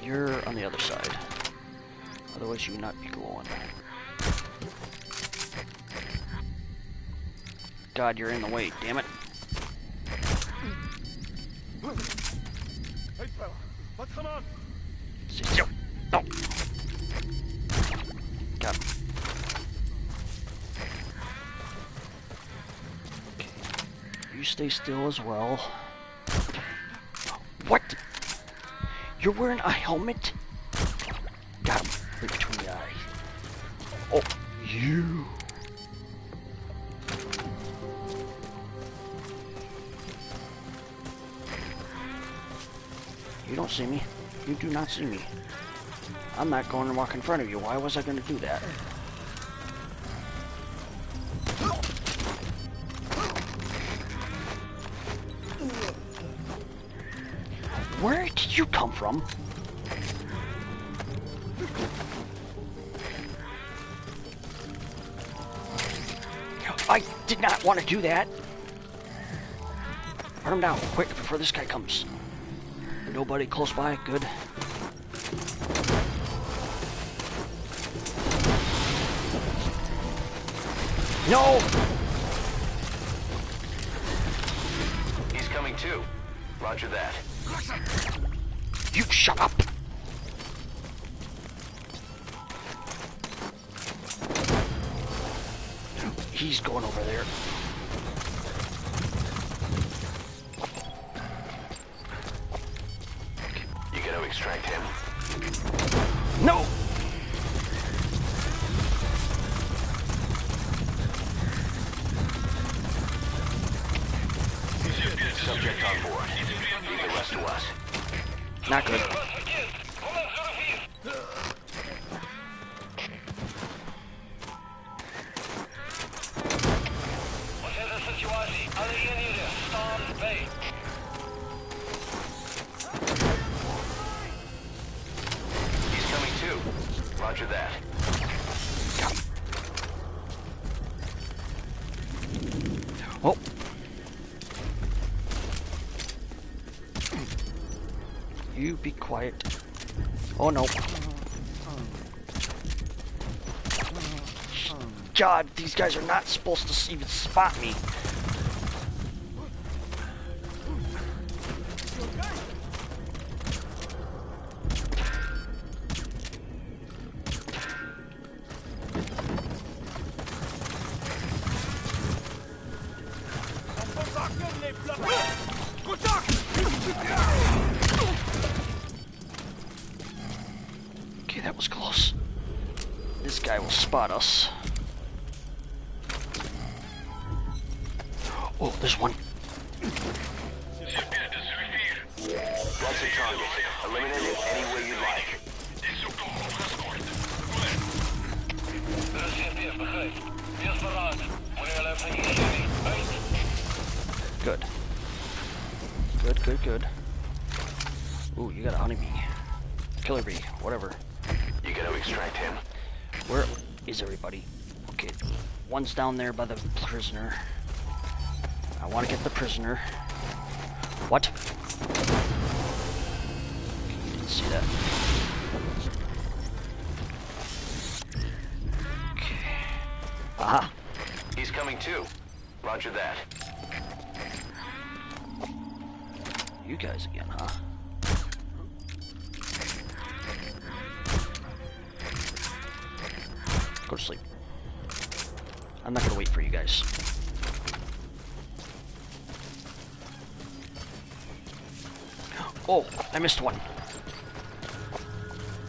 You're on the other side. Otherwise you would not be going. God, you're in the way, damn it. No. Got him. Okay. You stay still as well. What? You're wearing a helmet? Got him. Right between the eyes. Oh, you. You don't see me. You do not see me. I'm not going to walk in front of you. Why was I going to do that? Where did you come from? I did not want to do that. Put him down, quick, before this guy comes. Nobody close by, good. No! He's coming too. Roger that. You shut up! He's going over there. You gotta extract him. No! Subject on board. Leave the rest to us. Not good. He's coming too. Roger that. Oh. You be quiet. Oh no. God, these guys are not supposed to even spot me. they'll spot us. Oh, there's one. That's a target. Eliminate it any way you like. Good. Good, good, good. Ooh, you got a honeybee. Killer bee, whatever. You gotta extract him. Where is everybody? Okay, one's down there by the prisoner. I want to get the prisoner. What? Okay, you didn't see that. Okay. Aha! He's coming too. Roger that. You guys again, huh? Go to sleep. I'm not gonna wait for you guys. Oh, I missed one.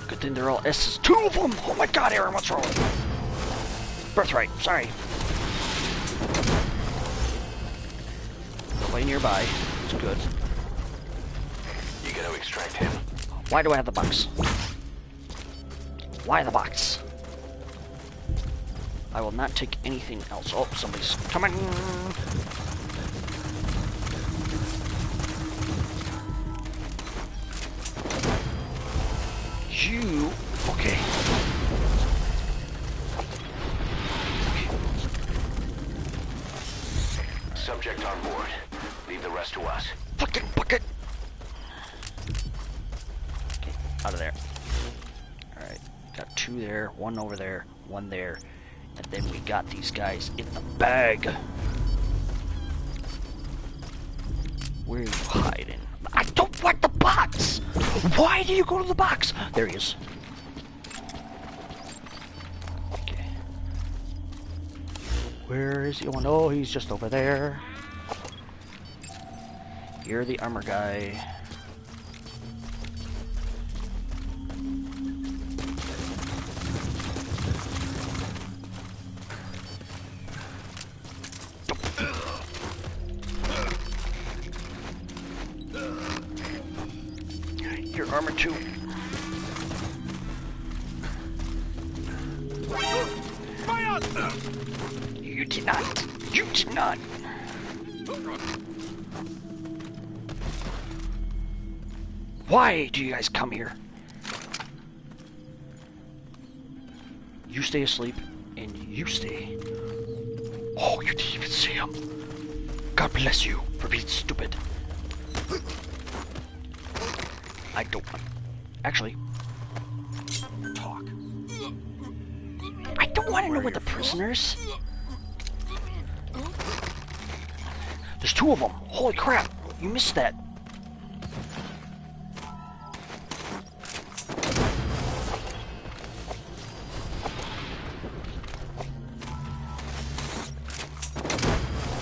Good thing they're all S's. 2 of them! Oh my god, Aaron, what's wrong with you? Birthright, sorry. Nobody nearby. It's good. You gotta extract him. Why do I have the box? Why the box? I will not take anything else. Oh, somebody's coming. You... Okay. Subject on board. Leave the rest to us. Fucking bucket! Okay, out of there. Alright, got 2 there, 1 over there, 1 there. And then we got these guys in the bag. Where are you hiding? I don't want the box! Why do you go to the box? There he is. Okay. Where is he? Oh no, he's just over there. You're the armor guy. Your armor too. You did not. You did not. Why do you guys come here? You stay asleep, and you stay. Oh, you didn't even see him. God bless you for being stupid. I don't... Actually... Talk. I don't want to know where the prisoners... There's 2 of them. Holy crap. You missed that.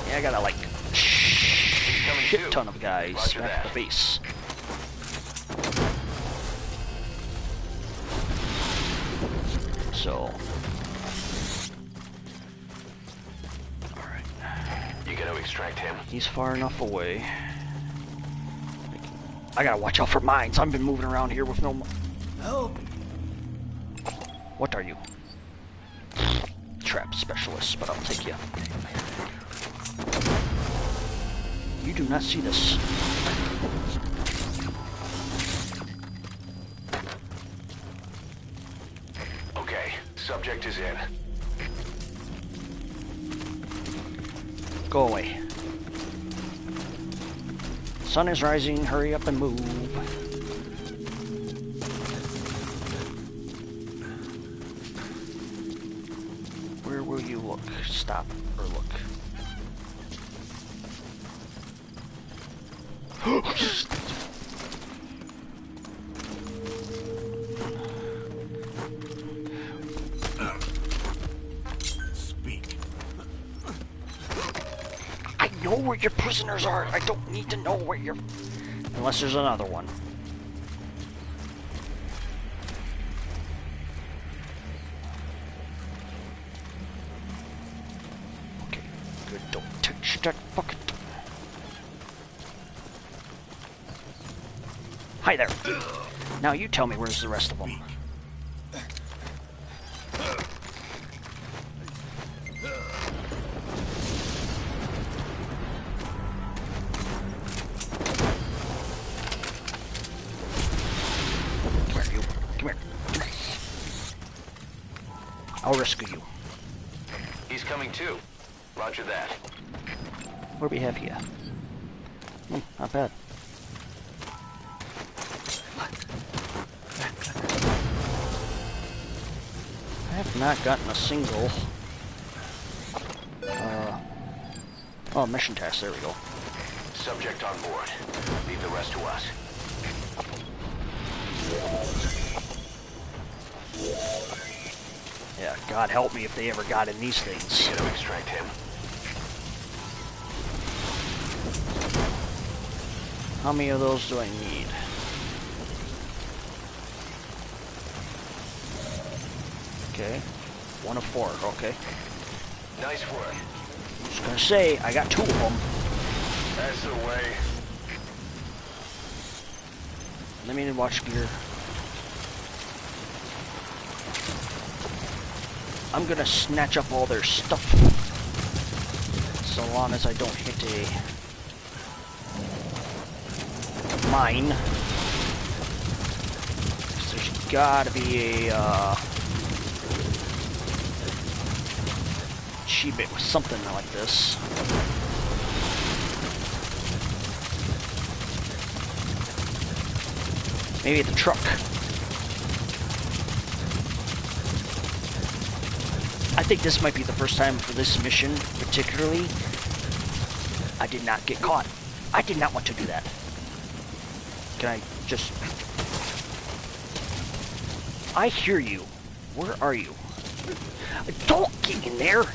Yeah, I got a, like, shit ton of guys back at the base. So... Alright. You gotta extract him. He's far enough away. I gotta watch out for mines. I've been moving around here with no... Help! What are you? Trap specialist, but I'll take you. You do not see this. Okay, subject is in. Go away. Sun is rising, hurry up and move. Where will you look? Stop or look. Speak. I know where your prisoners are. I don't need to know where you're... Unless there's another one. that bucket. Hi there. Now you tell me where's the rest of them. Come here, you. Come here. Come here. I'll rescue you. He's coming too. Roger that. What do we have here? Not bad. I have not gotten a single oh, mission task, there we go. Subject on board. Leave the rest to us. Yeah, God help me if they ever got in these things. Get him, extract him. How many of those do I need? Okay. 1 of 4, okay. Nice work. I was gonna say, I got 2 of them. That's the way. Let me watch gear. I'm gonna snatch up all their stuff. So long as I don't hit a mine. There's gotta be a achievement with something like this. Maybe the truck. I think this might be the first time for this mission, particularly, I did not get caught. I did not want to do that. Can I just... I hear you. Where are you? Don't get in there!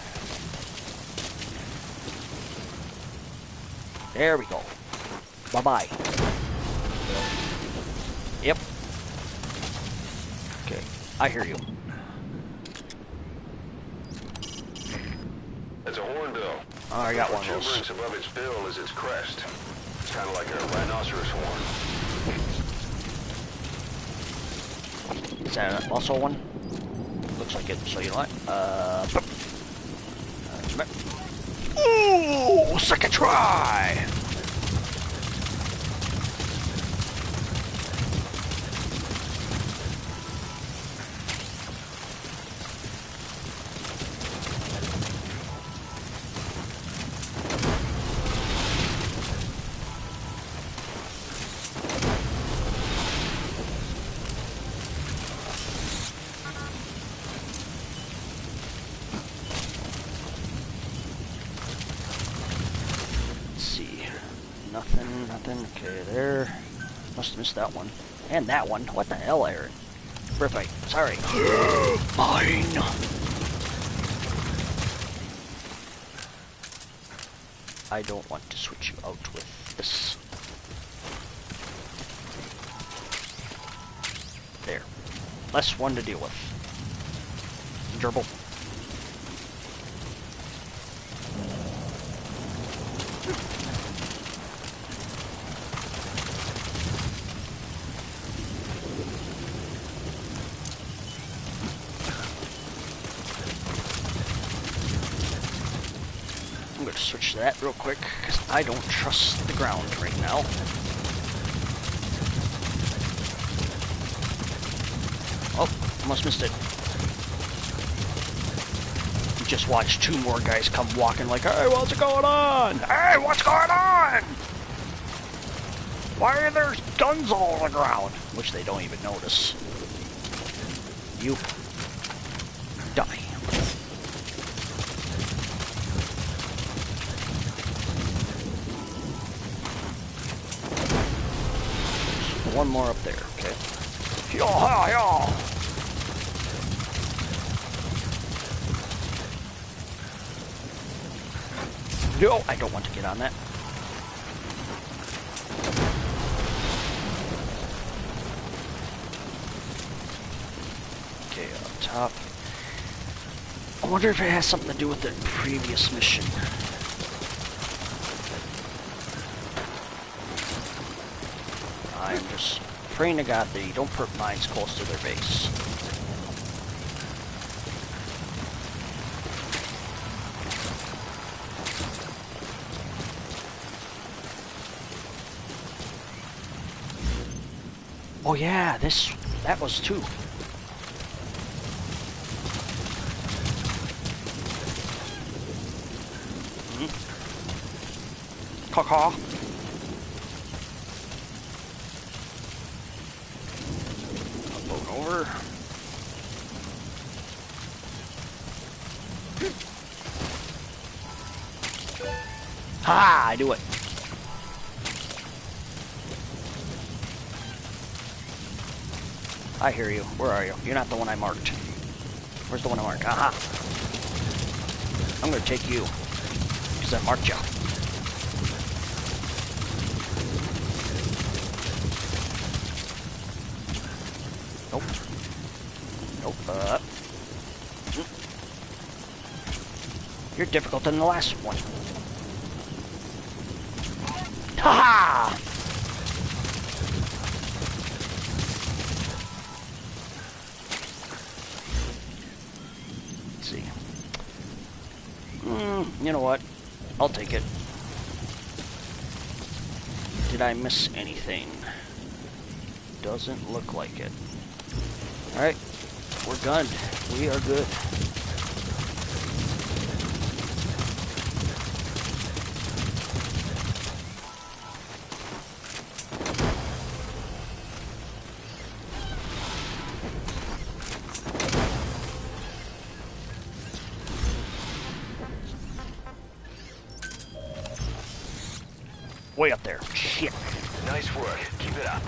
There we go. Bye-bye. Yep. Okay, I hear you. It's a hornbill. Oh, I got one of those. Protuberance above its bill is its crest. It's kind of like a rhinoceros horn. Is that also one? Looks like it, so you know what? Ooh, second try! Nothing. Okay, there. Must have missed that one. And that one. What the hell, Aaron? Perfect. Sorry. Mine! I don't want to switch you out with this. There. Less one to deal with. Gerbil. I'm going to switch to that real quick, because I don't trust the ground right now. Oh, almost missed it. Just watched 2 more guys come walking like, hey, what's going on? Hey, what's going on? Why are there guns all on the ground? Which they don't even notice. You die. One more up there, okay. Yo-ha-yo! No, I don't want to get on that. Okay, up top. I wonder if it has something to do with the previous mission. praying to God that you don't put mines close to their base. Oh yeah, that was too. Caw-caw. Boat over. Ha! I do it. I hear you. Where are you? You're not the one I marked. Where's the one I marked? Aha! I'm gonna take you. Because I marked you. Nope. Nope. You're difficult than the last one. Ha-ha! Let's see. You know what? I'll take it. Did I miss anything? Doesn't look like it. Alright. We're gunned. We are good. Way up there. Shit. Nice work. Keep it up.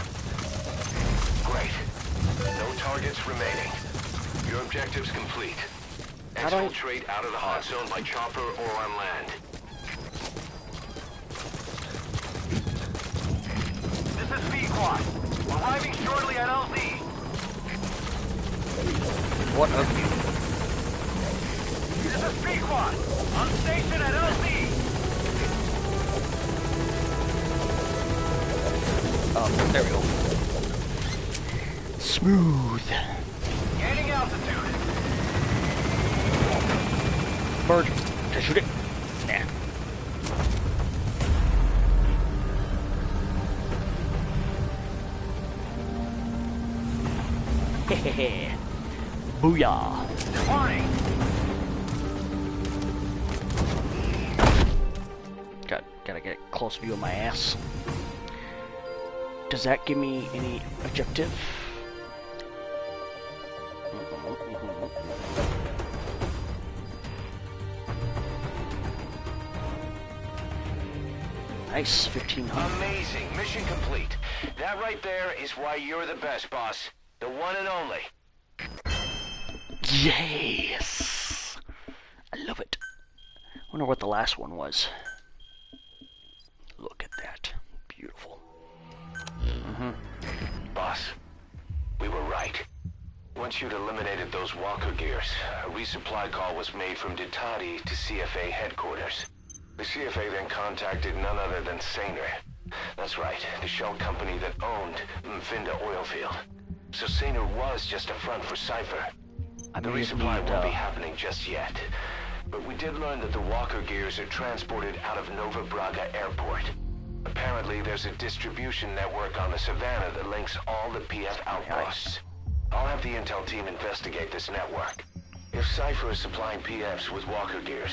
Great. No targets remaining. Your objective's complete. Exfiltrate out of the hot zone by chopper or on land. This is Speedquad. Arriving shortly at LZ. What of you? This is Speedquad. On station at LZ. Oh, there we go. Smooth. Gaining altitude. Bird. Did I shoot it? Nah. Hehehe. Booyah. Warning. Gotta get a close view of my ass. Does that give me any objective? Nice, 1500. Amazing. Mission complete. That right there is why you're the best, boss. The one and only. Yes! I love it. Wonder what the last one was. Look at that. Beautiful. Boss, we were right. Once you'd eliminated those walker gears, a resupply call was made from Ditati to CFA headquarters. The CFA then contacted none other than Saner. That's right, the shell company that owned Mfinda Oilfield. So Saner was just a front for Cypher. The resupply won't be happening just yet. But we did learn that the walker gears are transported out of Nova Braga Airport. Apparently, there's a distribution network on the Savannah that links all the PF outposts. I'll have the intel team investigate this network. If Cypher is supplying PFs with walker gears,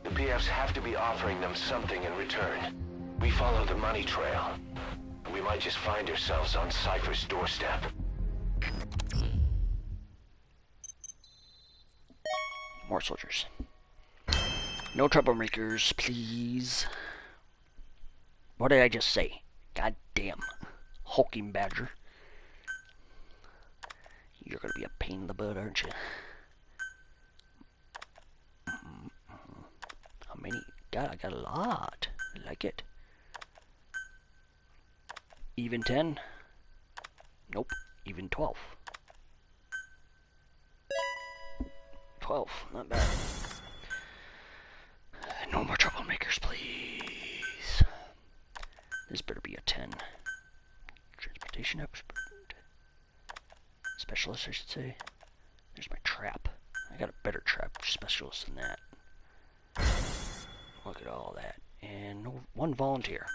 the PFs have to be offering them something in return. We follow the money trail. We might just find ourselves on Cypher's doorstep. More soldiers. No troublemakers, please. What did I just say? God damn. Hulking badger. You're gonna be a pain in the butt, aren't you? How many? God, I got a lot. I like it. Even 10? Nope. Even 12. 12. Not bad. No more troublemakers, please. This better be a 10. Transportation expert. specialist, I should say. There's my trap. I got a better trap specialist than that. Look at all that. And no, one volunteer.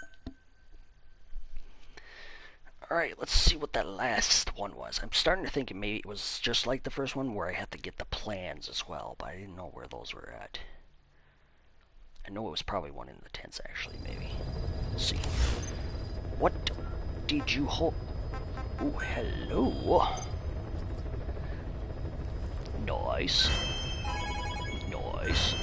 Alright, let's see what that last one was. I'm starting to think maybe it was just like the first one where I had to get the plans as well, but I didn't know where those were at. I know it was probably one in the tents, actually, maybe. Let's see. What did you hold? Oh, hello. Nice. Nice.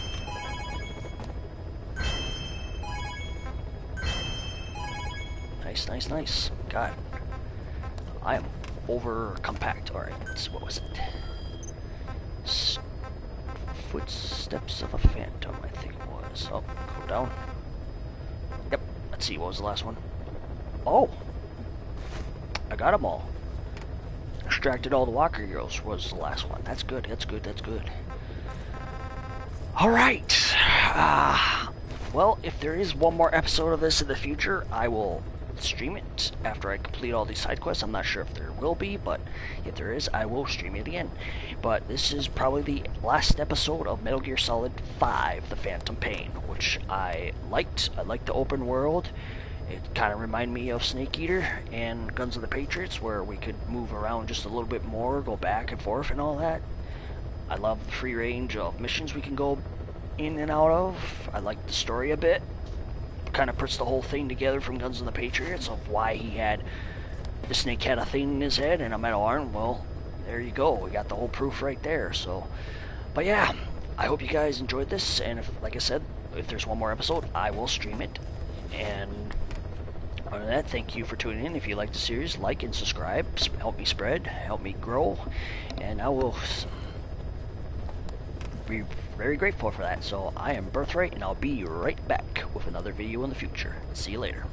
Nice, nice, nice. God. I am over compact. Alright, what was it? Footsteps of a Phantom, I think it was. Oh, go down. Yep, let's see, what was the last one? Oh! I got them all. Extracted all the Walker Girls was the last one. That's good, that's good, that's good. Alright! Well, if there is one more episode of this in the future, I will stream it after I complete all these side quests. I'm not sure if there will be, but if there is, I will stream it again. But this is probably the last episode of Metal Gear Solid 5, The Phantom Pain, which I liked. I liked the open world. It kind of reminded me of Snake Eater and Guns of the Patriots, where we could move around just a little bit more, go back and forth and all that. I love the free range of missions we can go in and out of. I like the story a bit. Kind of puts the whole thing together from Guns of the Patriots of why the Snake had a thing in his head and a metal arm. Well, there you go. We got the whole proof right there. So, but yeah, I hope you guys enjoyed this. And if, like I said, if there's one more episode, I will stream it. And other than that, thank you for tuning in. If you like the series, like and subscribe. Help me spread, help me grow, and I will be very grateful for that. So I am Birthright, and I'll be right back with another video in the future. See you later.